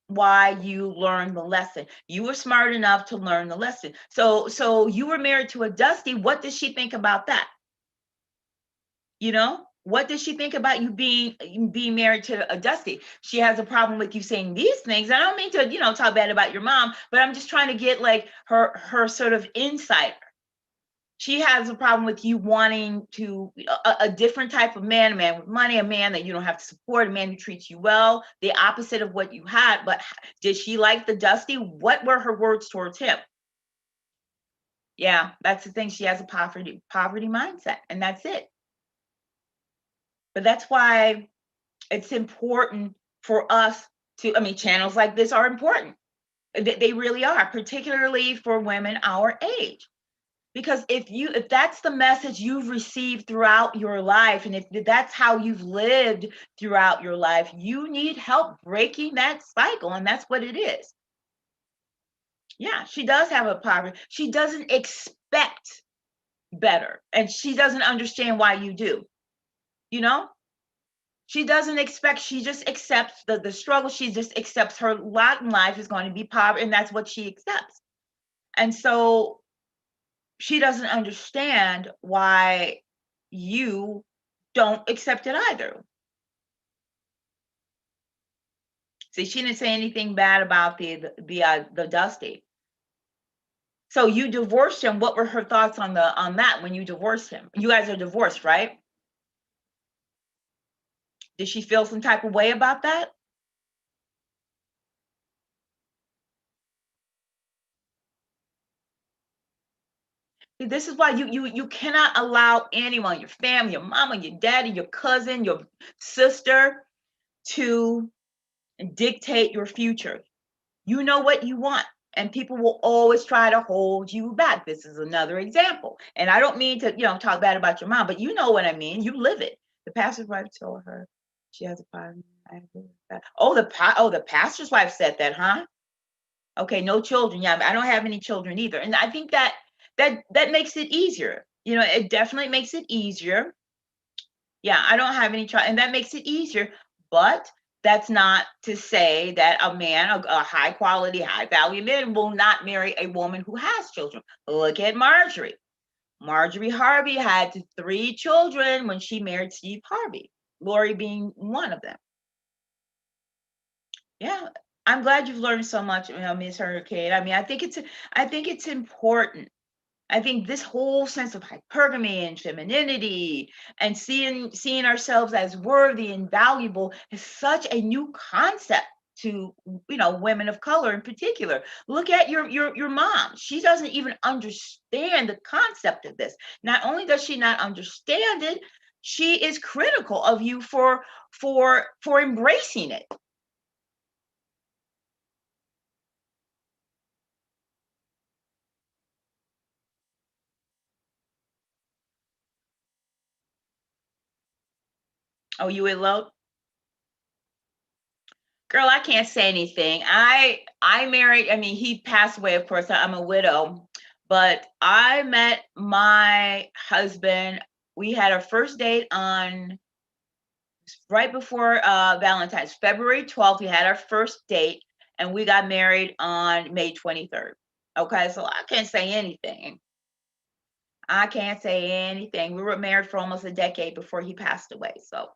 why you learned the lesson. You were smart enough to learn the lesson. So you were married to a dusty. What does she think about that? You know, what does she think about you being married to a dusty? She has a problem with you saying these things. I don't mean to, talk bad about your mom, but I'm just trying to get like her sort of insight. She has a problem with you wanting to a different type of man, a man with money, a man that you don't have to support, a man who treats you well, the opposite of what you had. But did she like the dusty? What were her words towards him? Yeah, that's the thing. She has a poverty mindset, and that's it. But that's why it's important for us to, channels like this are important. They really are, particularly for women our age. Because if that's the message you've received throughout your life, and if that's how you've lived throughout your life, you need help breaking that cycle. And that's what it is. Yeah, she does have a poverty. She doesn't expect better. And she doesn't understand why you do. She doesn't expect, she just accepts the struggle. She just accepts her lot in life is going to be poverty, and that's what she accepts. And so she doesn't understand why you don't accept it either. See, she didn't say anything bad about the dusty. So you divorced him. What were her thoughts on that when you divorced him? You guys are divorced, right? Did she feel some type of way about that? This is why you cannot allow anyone, your family, your mama, your daddy, your cousin, your sister, to dictate your future. You know what you want, and people will always try to hold you back. This is another example. And I don't mean to, talk bad about your mom, but you know what I mean. You live it. The pastor's wife told her she has a problem. I agree with that. Oh, the pastor's wife said that, huh? Okay, no children. Yeah, I don't have any children either. And I think that makes it easier. It definitely makes it easier. Yeah, I don't have any child, and that makes it easier. But that's not to say that a man, a high quality, high value man, will not marry a woman who has children. Look at Marjorie. Marjorie Harvey had 3 children when she married Steve Harvey, Lori being one of them. Yeah, I'm glad you've learned so much, Ms. Hurricane. I think it's important. I think this whole sense of hypergamy and femininity and seeing ourselves as worthy and valuable is such a new concept to women of color in particular. Look at your mom. She doesn't even understand the concept of this. Not only does she not understand it, she is critical of you for embracing it. Oh, you eloped? Girl, I can't say anything. I married, he passed away, of course. I'm a widow, but I met my husband. We had our first date on right before Valentine's, February 12th. We had our first date, and we got married on May 23rd. Okay, so I can't say anything. I can't say anything. We were married for almost a decade before he passed away. So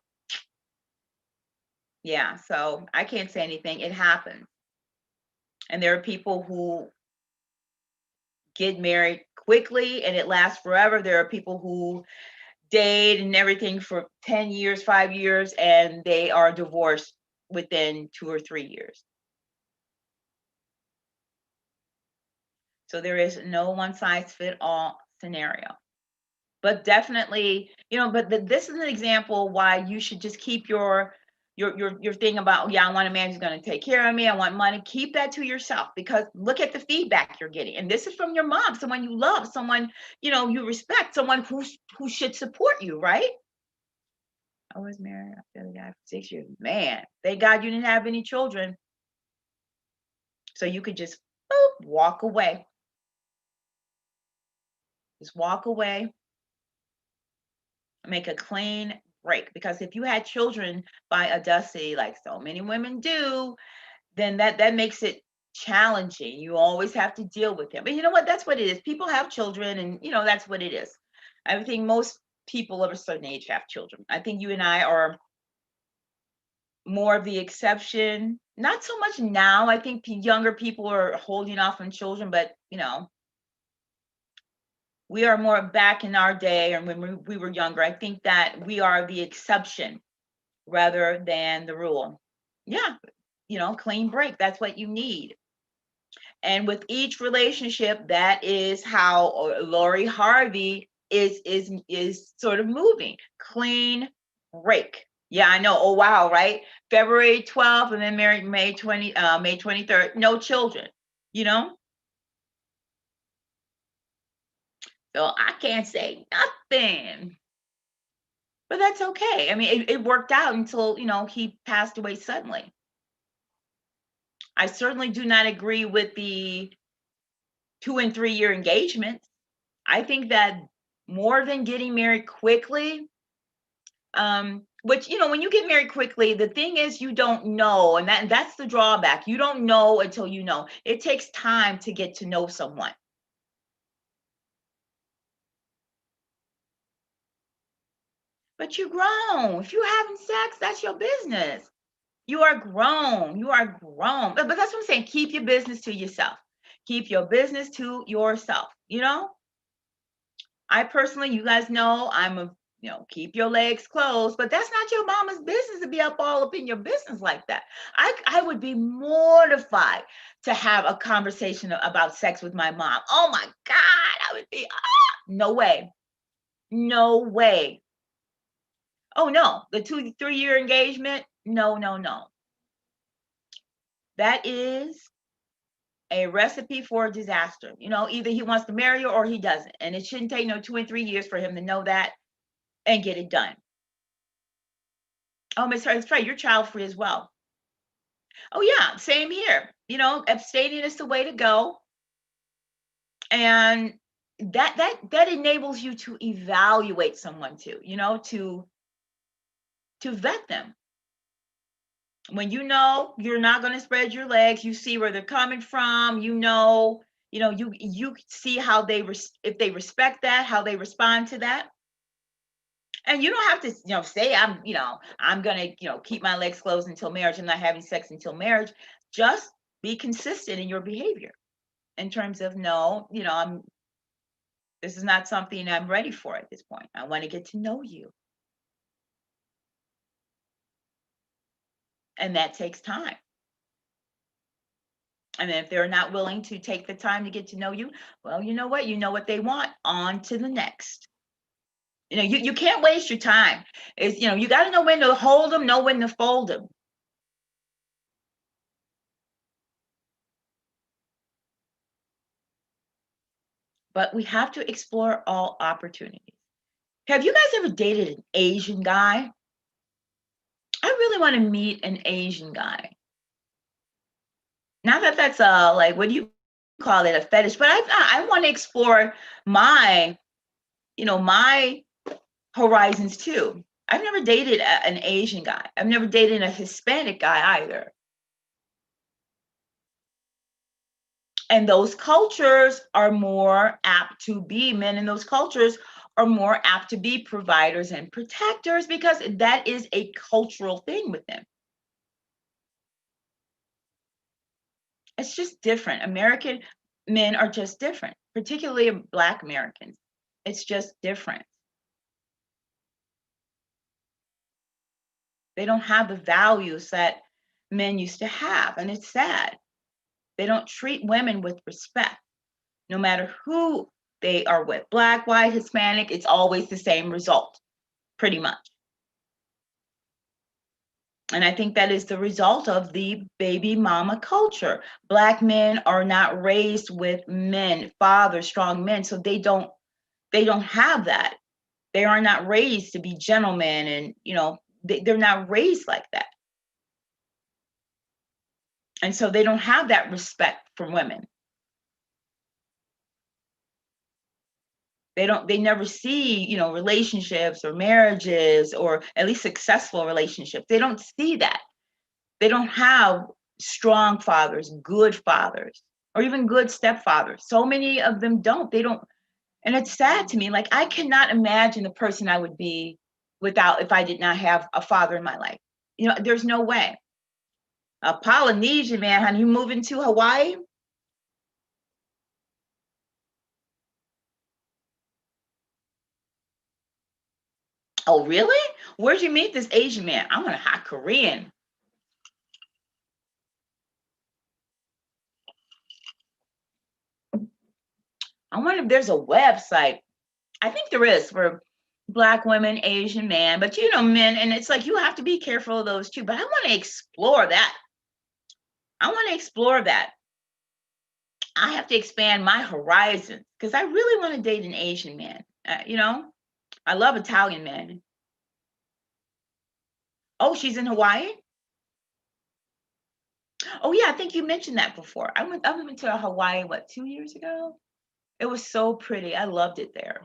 yeah, so I can't say anything. It happened. And there are people who get married quickly and it lasts forever. There are people who date and everything for 10 years, 5 years, and they are divorced within 2 or 3 years. So there is no one size fit all scenario. But definitely, but this is an example why you should just keep your your thing about, yeah, I want a man who's going to take care of me, I want money. Keep that to yourself, because look at the feedback you're getting. And this is from your mom, someone you love, someone, you know, you respect, someone who should support you, right? I was married, I feel the guy for 6 years. Man, thank God you didn't have any children. So you could just boop, walk away. Just walk away. Make a clean break. Because if you had children by a Dusty, like so many women do, then that makes it challenging. You always have to deal with them. But you know what? That's what it is. People have children, and you know, that's what it is. I think most people of a certain age have children. I think you and I are more of the exception. Not so much now. I think younger people are holding off on children, but you know, we are more back in our day, and when we were younger, I think that we are the exception rather than the rule. Yeah, you know, clean break. That's what you need. And with each relationship, that is how Lori Harvey is sort of moving. Clean break. Yeah, I know. Oh wow, right? February 12th, and then married May 23rd. No children. You know? So I can't say nothing. But that's okay. I mean, it worked out until, you know, he passed away suddenly. I certainly do not agree with the 2 and 3 year engagements. I think that more than getting married quickly, which, you know, when you get married quickly, the thing is you don't know, and that's the drawback. You don't know until you know. It takes time to get to know someone. But you're grown. If you're having sex, that's your business. You are grown. You are grown. But that's what I'm saying. Keep your business to yourself. Keep your business to yourself. You know, I personally, you guys know, I'm a, you know, keep your legs closed, but that's not your mama's business to be all up in your business like that. I would be mortified to have a conversation about sex with my mom. Oh my God, I would be, no way. No way. Oh no, the 2, 3 year engagement. No, no, no. That is a recipe for disaster. You know, either he wants to marry you or he doesn't. And it shouldn't take no 2 and 3 years for him to know that and get it done. Oh, Miss Trey, you're child free as well. Oh yeah, same here. You know, abstaining is the way to go. And that enables you to evaluate someone too, you know, to vet them. When you know you're not going to spread your legs, you see where they're coming from, you know, you see how if they respect that, how they respond to that. And you don't have to, you know, say I'm going to, you know, keep my legs closed until marriage. I'm not having sex until marriage. Just be consistent in your behavior in terms of, no, you know, this is not something I'm ready for at this point. I want to get to know you. And that takes time. And if they're not willing to take the time to get to know you, well, you know what? You know what they want. On to the next. You know, you can't waste your time. It's, you know, you got to know when to hold them, know when to fold them. But we have to explore all opportunities. Have you guys ever dated an Asian guy? I really want to meet an Asian guy. Not that that's like, what do you call it, a fetish, but I want to explore my, you know, my horizons too. I've never dated an Asian guy. I've never dated a Hispanic guy either. And those cultures are more apt to be, men in those cultures are more apt to be providers and protectors, because that is a cultural thing with them. It's just different. American men are just different, particularly Black Americans. It's just different. They don't have the values that men used to have, and it's sad. They don't treat women with respect, no matter who they are with. Black, white, Hispanic, it's always the same result, pretty much. And I think that is the result of the baby mama culture. Black men are not raised with men, fathers, strong men, so they don't have that. They are not raised to be gentlemen, and they're not raised like that. And so they don't have that respect for women. They never see, relationships or marriages, or at least successful relationships. They don't see that. They don't have strong fathers, good fathers, or even good stepfathers. So many of them don't. They don't. And it's sad to me. Like, I cannot imagine the person I would be if I did not have a father in my life. There's no way. A Polynesian man, honey, you moving to Hawaii? Oh, really? Where'd you meet this Asian man? I want a hot Korean. I wonder if there's a website. I think there is, for Black women, Asian man, but men, and it's like you have to be careful of those too. But I want to explore that. I have to expand my horizons because I really want to date an Asian man. I love Italian men. Oh, she's in Hawaii? Oh yeah, I think you mentioned that before. I went to Hawaii, what, 2 years ago? It was so pretty. I loved it there.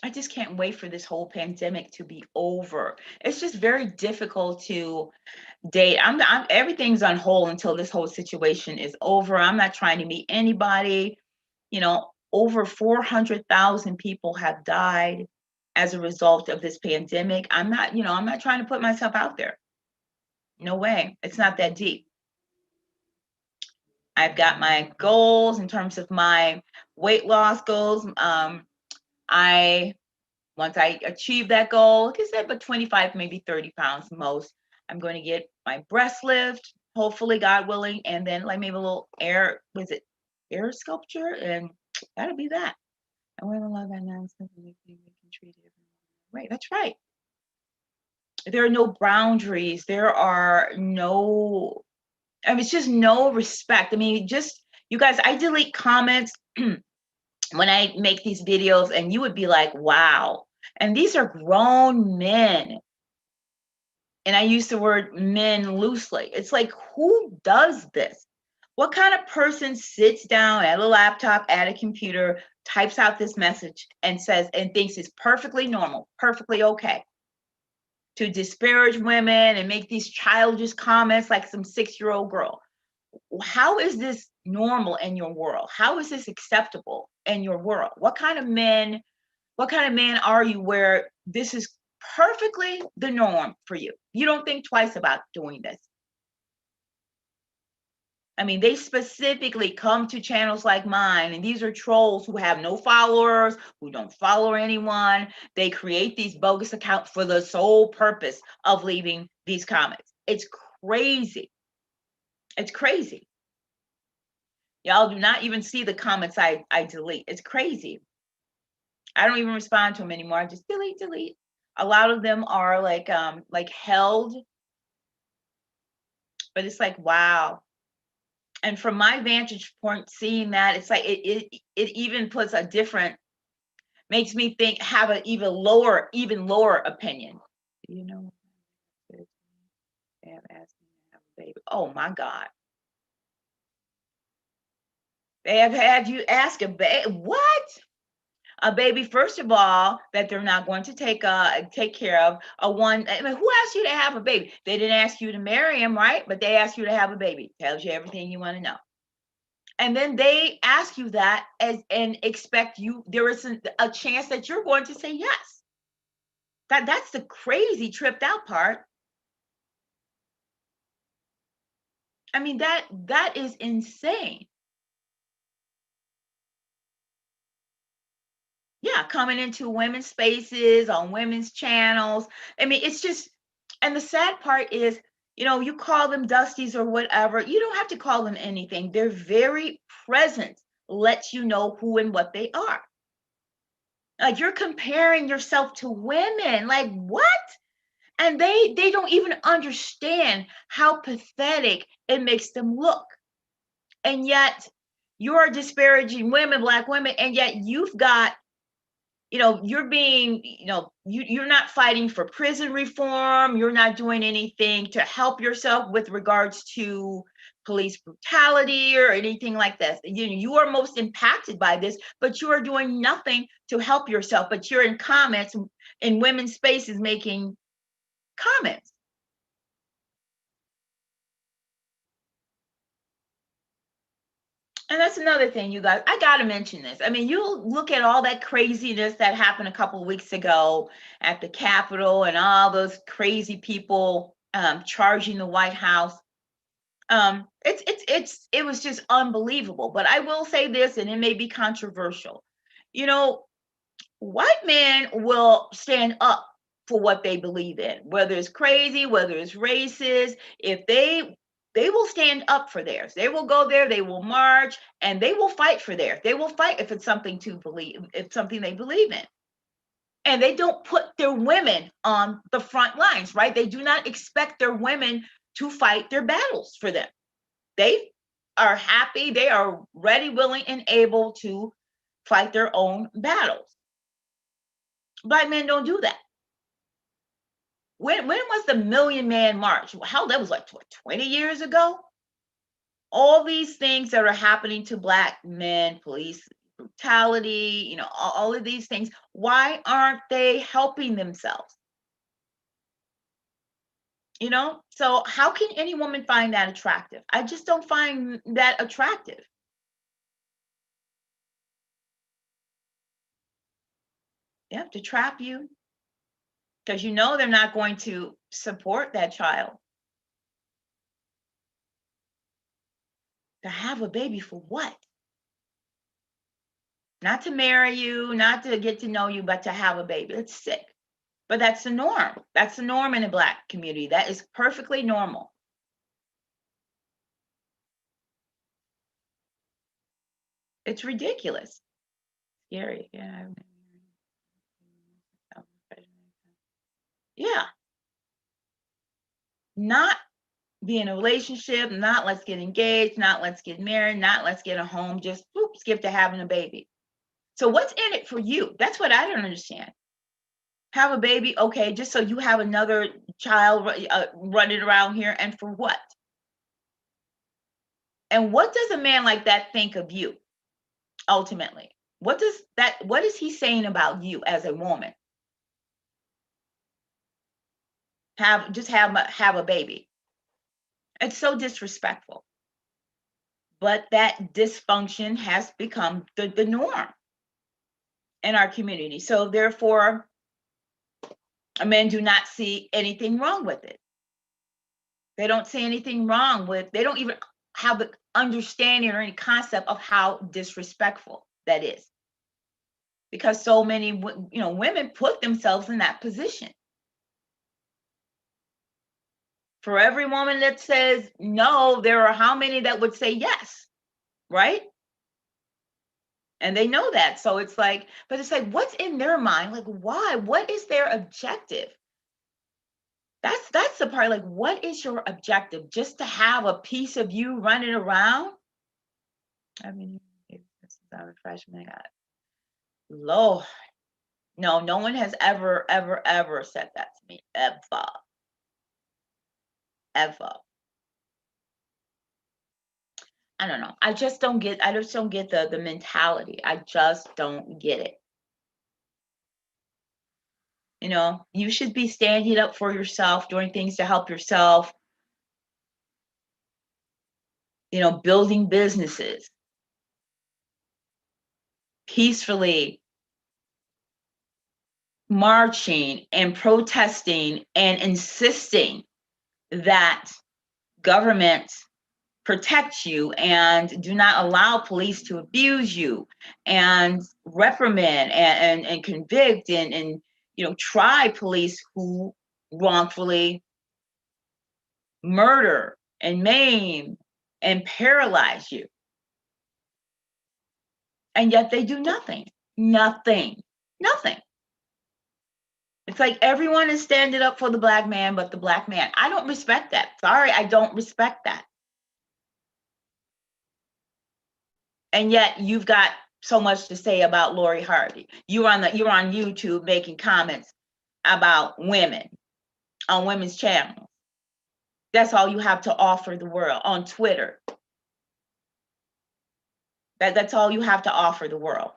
I just can't wait for this whole pandemic to be over. It's just very difficult to date. Everything's on hold until this whole situation is over. I'm not trying to meet anybody. Over 400,000 people have died as a result of this pandemic. I'm not trying to put myself out there. No way. It's not that deep. I've got my goals in terms of my weight loss goals. Once I achieve that goal, like I said, but 25, maybe 30 pounds most, I'm going to get my breast lift, hopefully, God willing, and then like maybe a little air sculpture, and that'll be that. And women love that nonsense. We can treat it right. That's right. There are no boundaries. There are no, it's just no respect. I mean, just, you guys, I delete comments when I make these videos, and you would be like, wow. And these are grown men. And I use the word men loosely. It's like, who does this? What kind of person sits down at a laptop, at a computer, types out this message and thinks it's perfectly normal, perfectly okay to disparage women and make these childish comments like some 6-year-old girl? How is this normal in your world? How is this acceptable in your world? What kind of men are you where this is perfectly the norm for you? You don't think twice about doing this. I mean, they specifically come to channels like mine, and these are trolls who have no followers, who don't follow anyone. They create these bogus accounts for the sole purpose of leaving these comments. It's crazy. It's crazy. Y'all do not even see the comments I delete. It's crazy. I don't even respond to them anymore. I just delete. A lot of them are like held, but it's like, wow. And from my vantage point, seeing that, it's like it even puts makes me think, have an even lower opinion. They have asked me to have a baby. Oh my God. They have had you ask a baby. What? A baby, first of all, that they're not going to take care of. I mean, who asked you to have a baby? They didn't ask you to marry him, right? But they asked you to have a baby. Tells you everything you want to know. And then they ask you that and expect there is a chance that you're going to say yes. That's the crazy tripped out part. I mean, that is insane. Yeah, coming into women's spaces, on women's channels. I mean, it's just, and the sad part is, you call them dusties or whatever. You don't have to call them anything. Their very presence lets you know who and what they are. Like, you're comparing yourself to women. Like, what? And they don't even understand how pathetic it makes them look. And yet you're disparaging women, Black women, and yet you've got, you're being, you're not fighting for prison reform. You're not doing anything to help yourself with regards to police brutality or anything like this. You are most impacted by this, but you are doing nothing to help yourself. But you're in comments in women's spaces making comments. And that's another thing, you guys, I got to mention this. I mean, you look at all that craziness that happened a couple of weeks ago at the Capitol and all those crazy people charging the White House. It was just unbelievable. But I will say this, and it may be controversial. White men will stand up for what they believe in, whether it's crazy, whether it's racist. If they will stand up for theirs. They will go there, they will march, and they will fight for theirs. They will fight if it's something to believe, if something they believe in. And they don't put their women on the front lines, right? They do not expect their women to fight their battles for them. They are happy, they are ready, willing, and able to fight their own battles. Black men don't do that. When was the Million Man March? How, that was like 20 years ago? All these things that are happening to Black men, police brutality, all of these things, why aren't they helping themselves? So how can any woman find that attractive? I just don't find that attractive. Yeah, to trap you, because they're not going to support that child. To have a baby for what? Not to marry you, not to get to know you, but to have a baby. It's sick. But that's the norm. That's the norm in the Black community. That is perfectly normal. It's ridiculous. Scary. Yeah. Yeah. Not be in a relationship, not let's get engaged, not let's get married, not let's get a home, just skip to having a baby. So what's in it for you? That's what I don't understand. Have a baby, okay, just so you have another child running around here, and for what? And what does a man like that think of you ultimately? What is he saying about you as a woman? Have a baby. It's so disrespectful. But that dysfunction has become the norm in our community. So therefore, men do not see anything wrong with it. They don't see anything wrong with, they don't even have the understanding or any concept of how disrespectful that is. Because so many, women put themselves in that position. For every woman that says no, there are how many that would say yes, right? And they know that. So it's like, but it's like, what's in their mind? Like, why? What is their objective? That's the part. Like, what is your objective? Just to have a piece of you running around? I mean, this is a refreshment. Lord, no one has ever said that to me, ever. I don't know. I just don't get the mentality. I just don't get it. You should be standing up for yourself, doing things to help yourself, building businesses peacefully, marching and protesting and insisting that government protect you and do not allow police to abuse you and reprimand and convict and try police who wrongfully murder and maim and paralyze you. And yet they do nothing. Nothing. It's like everyone is standing up for the black man, but the black man. I don't respect that. Sorry, I don't respect that. And yet you've got so much to say about Lori Harvey. You're on YouTube making comments about women on women's channels. That's all you have to offer the world on Twitter. That's all you have to offer the world.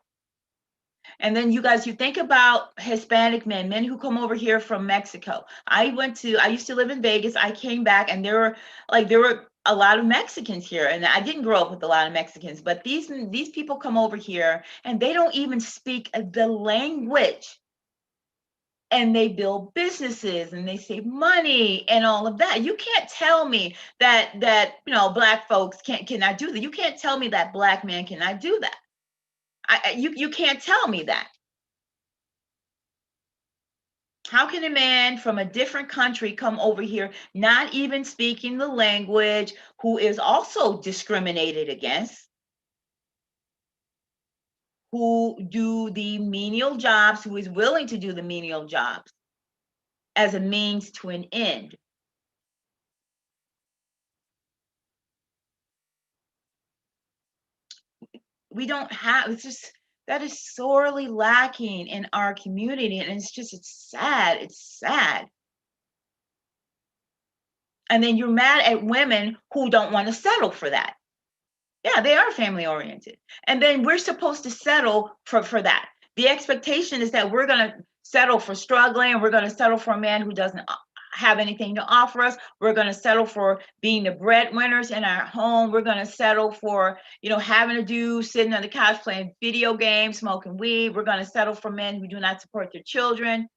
And then you guys, you think about Hispanic men who come over here from Mexico. I used to live in Vegas. I came back and there were a lot of Mexicans here. And I didn't grow up with a lot of Mexicans, but these people come over here and they don't even speak the language. And they build businesses and they save money and all of that. You can't tell me that black folks cannot do that. You can't tell me that black men cannot do that. You can't tell me that. How can a man from a different country come over here, not even speaking the language, who is also discriminated against, who do the menial jobs, who is willing to do the menial jobs as a means to an end? We don't have, it's just, that is sorely lacking in our community. And it's sad. And then you're mad at women who don't want to settle for that. Yeah, they are family oriented. And then we're supposed to settle for that. The expectation is that we're going to settle for struggling. We're going to settle for a man who doesn't have anything to offer us. We're going to settle for being the breadwinners in our home. We're going to settle for, having a dude sitting on the couch playing video games, smoking weed. We're going to settle for men who do not support their children.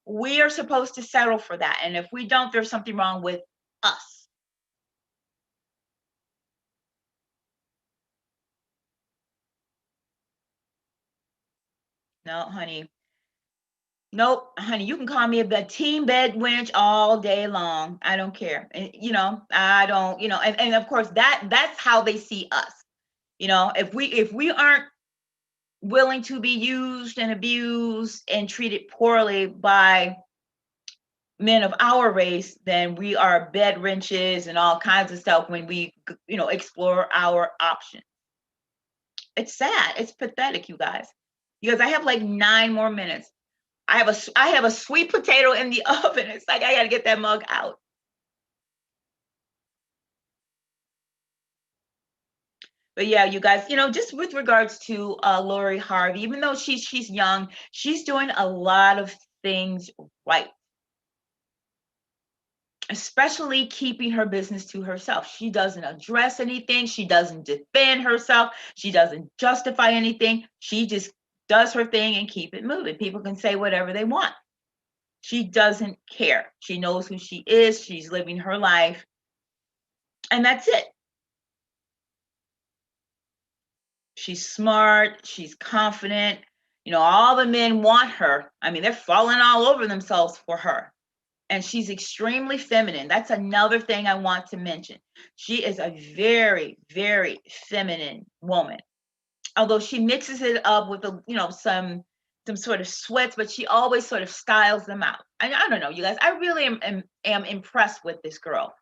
We are supposed to settle for that. And if we don't, there's something wrong with us. No, honey. Nope, honey, you can call me a team bed wench all day long. I don't care. And, I don't, and of course that's how they see us. If we aren't willing to be used and abused and treated poorly by men of our race, then we are bed wrenches and all kinds of stuff when we, explore our options. It's sad. It's pathetic, you guys. Because I have like 9 more minutes. I have a sweet potato in the oven. It's like I got to get that mug out. But yeah, you guys, just with regards to Lori Harvey, even though she's young, she's doing a lot of things right. Especially keeping her business to herself. She doesn't address anything. She doesn't defend herself. She doesn't justify anything. She just does her thing and keep it moving. People can say whatever they want. She doesn't care. She knows who she is. She's living her life. And that's it. She's smart. She's confident. All the men want her. I mean, they're falling all over themselves for her. And she's extremely feminine. That's another thing I want to mention. She is a very, very feminine woman. Although she mixes it up with some sort of sweats, but she always sort of styles them out. I don't know, you guys. I really am impressed with this girl.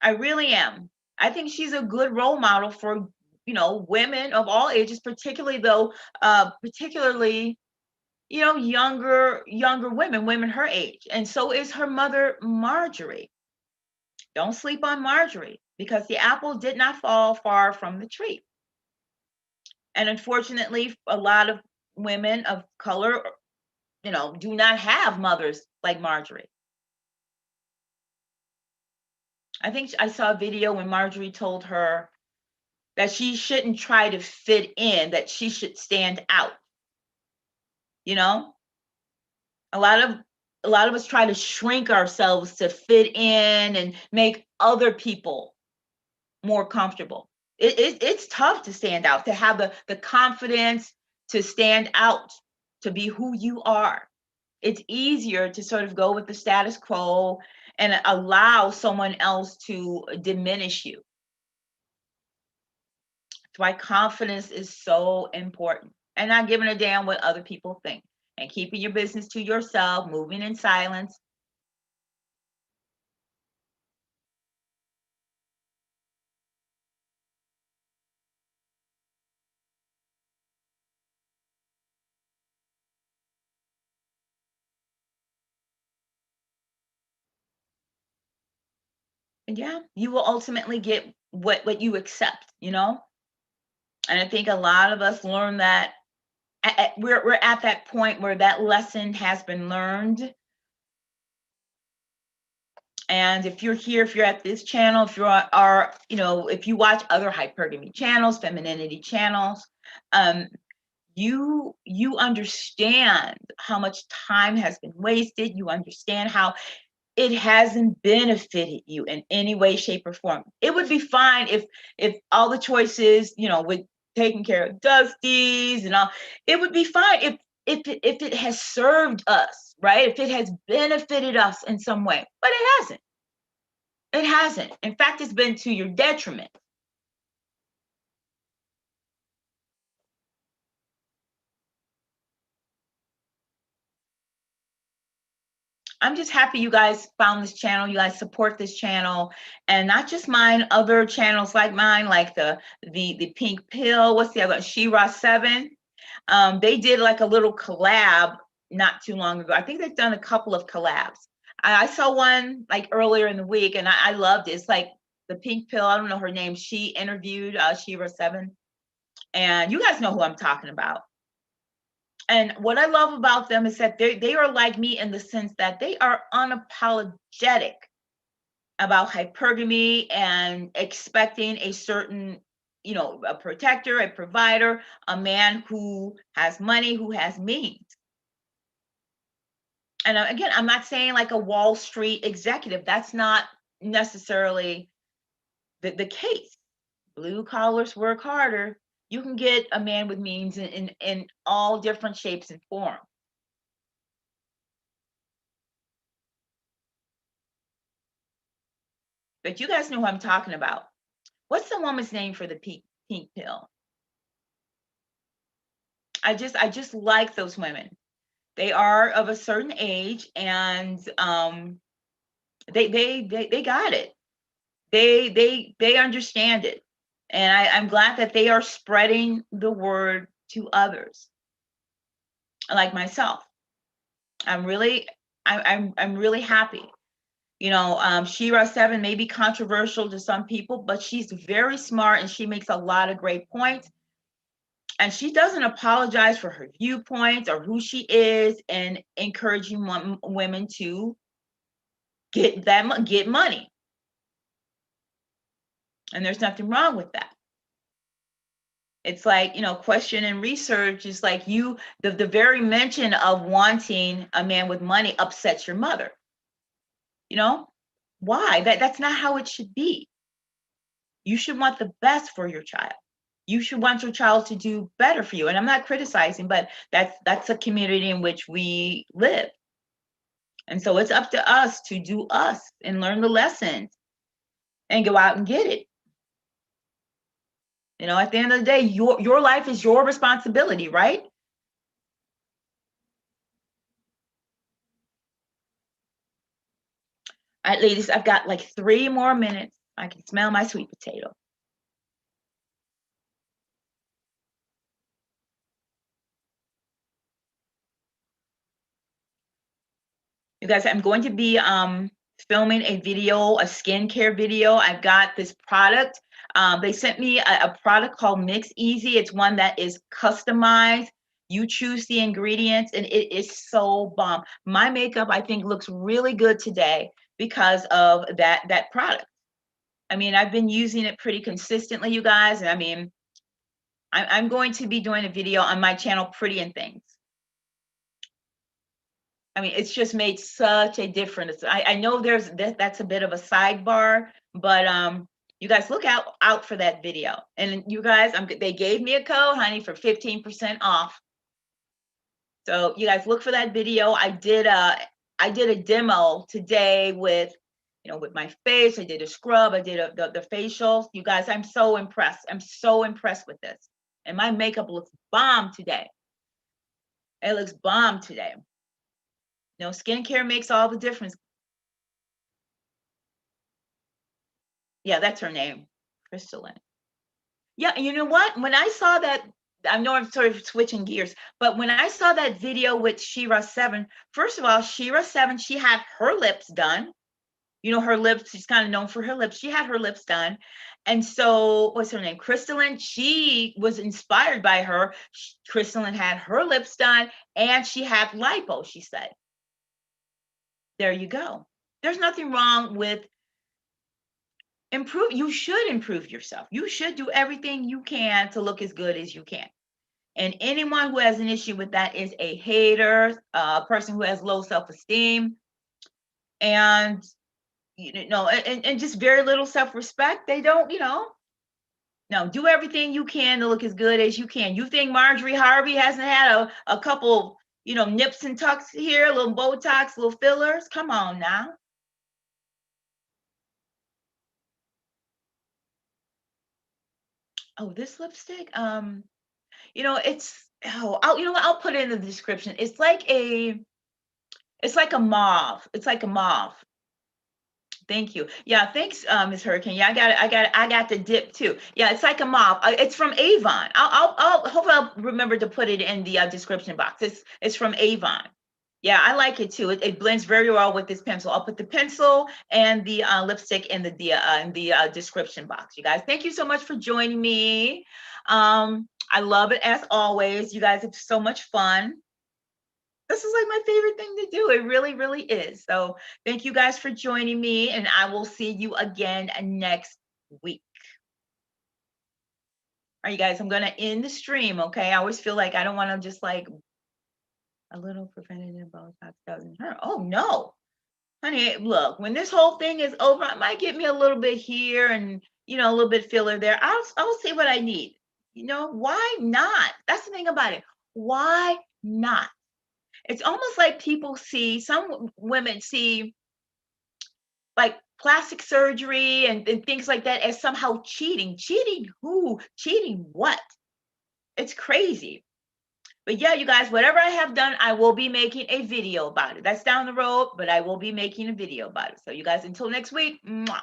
I really am. I think she's a good role model for women of all ages, particularly younger women her age. And so is her mother, Marjorie. Don't sleep on Marjorie, because the apple did not fall far from the tree. And unfortunately, a lot of women of color, do not have mothers like Marjorie. I think I saw a video when Marjorie told her that she shouldn't try to fit in, that she should stand out. A lot of us try to shrink ourselves to fit in and make other people more comfortable. It's tough to stand out, to have the confidence to stand out, to be who you are. It's easier to sort of go with the status quo and allow someone else to diminish you. That's why confidence is so important. and not giving a damn what other people think, and keeping your business to yourself, moving in silence. And yeah, you will ultimately get what you accept, you know? And I think a lot of us learn that we're at that point where that lesson has been learned. And if you're here, if you're at this channel, if you're you know, if you watch other hypergamy channels, femininity channels, you understand how much time has been wasted. You understand how it hasn't benefited you in any way, shape, or form. It would be fine if all the choices, you know, with taking care of dusties and all, it would be fine if it has served us, right? If it has benefited us in some way, but it hasn't. It hasn't. In fact, it's been to your detriment. I'm just happy you guys found this channel. You guys support this channel, and not just mine, other channels like mine, like the Pink Pill. What's the other? Shira 7. They did like a little collab not too long ago. I think they've done a couple of collabs. I saw one like earlier in the week, and I loved it. It's like the Pink Pill. I don't know her name. She interviewed Shira 7, and you guys know who I'm talking about. And what I love about them is that they are like me in the sense that they are unapologetic about hypergamy and expecting a certain, you know, a protector, a provider, a man who has money, who has means. And again, I'm not saying like a Wall Street executive. That's not necessarily the case. Blue collars work harder. You can get a man with means in all different shapes and forms. But you guys know who I'm talking about. What's the woman's name for the pink pill? I just like those women. They are of a certain age, and they got it. They understand it, and I'm glad that they are spreading the word to others, like myself. I'm really I'm really happy. You know, Shira 7 may be controversial to some people, but she's very smart and she makes a lot of great points. And she doesn't apologize for her viewpoints or who she is, and encouraging women to get money. And there's nothing wrong with that. It's like, you know, question and research is like the very mention of wanting a man with money upsets your mother. You know, why? That's not how it should be. You should want the best for your child. You should want your child to do better for you. And I'm not criticizing, but that's a community in which we live. And so it's up to us to do us and learn the lessons and go out and get it. You know, at the end of the day, your life is your responsibility, right? All right, ladies, I've got like 3 more minutes. I can smell my sweet potato. You guys, I'm going to be filming a video, a skincare video. I've got this product. They sent me a product called Mix Easy. It's one that is customized. You choose the ingredients, and it is so bomb. My makeup, I think, looks really good today because of that product. I mean, I've been using it pretty consistently, you guys. And I mean, I'm going to be doing a video on my channel, Pretty and Things. I mean, it's just made such a difference. I know that's a bit of a sidebar, but you guys look out for that video. And you guys, they gave me a code, honey, for 15% off. So you guys look for that video. I did a demo today with, you know, with my face. I did a scrub. I did the facials. You guys, I'm so impressed. I'm so impressed with this. And my makeup looks bomb today. It looks bomb today. You know, skincare makes all the difference. Yeah, that's her name, Crystalline. Yeah, and you know what? When I saw that, I know I'm sort of switching gears, but when I saw that video with Shira7, first of all, Shira7, she had her lips done. You know, her lips, she's kind of known for her lips. She had her lips done. And so, what's her name? Crystalline, she was inspired by her. Crystalline had her lips done and she had lipo, she said. There you go. There's nothing wrong with improve. You should improve yourself. You should do everything you can to look as good as you can. And anyone who has an issue with that is a hater, a person who has low self-esteem, and and just very little self-respect. They don't, no, do everything you can to look as good as you can. You think Marjorie Harvey hasn't had a couple, nips and tucks here, a little Botox, little fillers? Come on now. Oh, this lipstick, I'll put it in the description. It's like a mauve. It's like a mauve. Thank you. Yeah, thanks, Miss Hurricane. Yeah, I got the dip too. Yeah, it's like a mauve. It's from Avon. Hopefully I'll remember to put it in the description box. It's from Avon. Yeah, I like it too. It blends very well with this pencil. I'll put the pencil and the lipstick in the description box. You guys, thank you so much for joining me. I love it as always. You guys have so much fun. This is like my favorite thing to do. It really, really is. So thank you guys for joining me, and I will see you again next week. All right, you guys, I'm going to end the stream, okay? I always feel like I don't want to just like a little preventative Botox doesn't hurt. Oh, no. Honey, look, when this whole thing is over, I might get me a little bit here and, a little bit filler there. I'll see what I need. Why not? That's the thing about it. Why not? It's almost like some women see like plastic surgery and things like that as somehow cheating. Cheating who? Cheating what? It's crazy. But yeah, you guys, whatever I have done, I will be making a video about it. That's down the road, but I will be making a video about it. So you guys, until next week, mwah.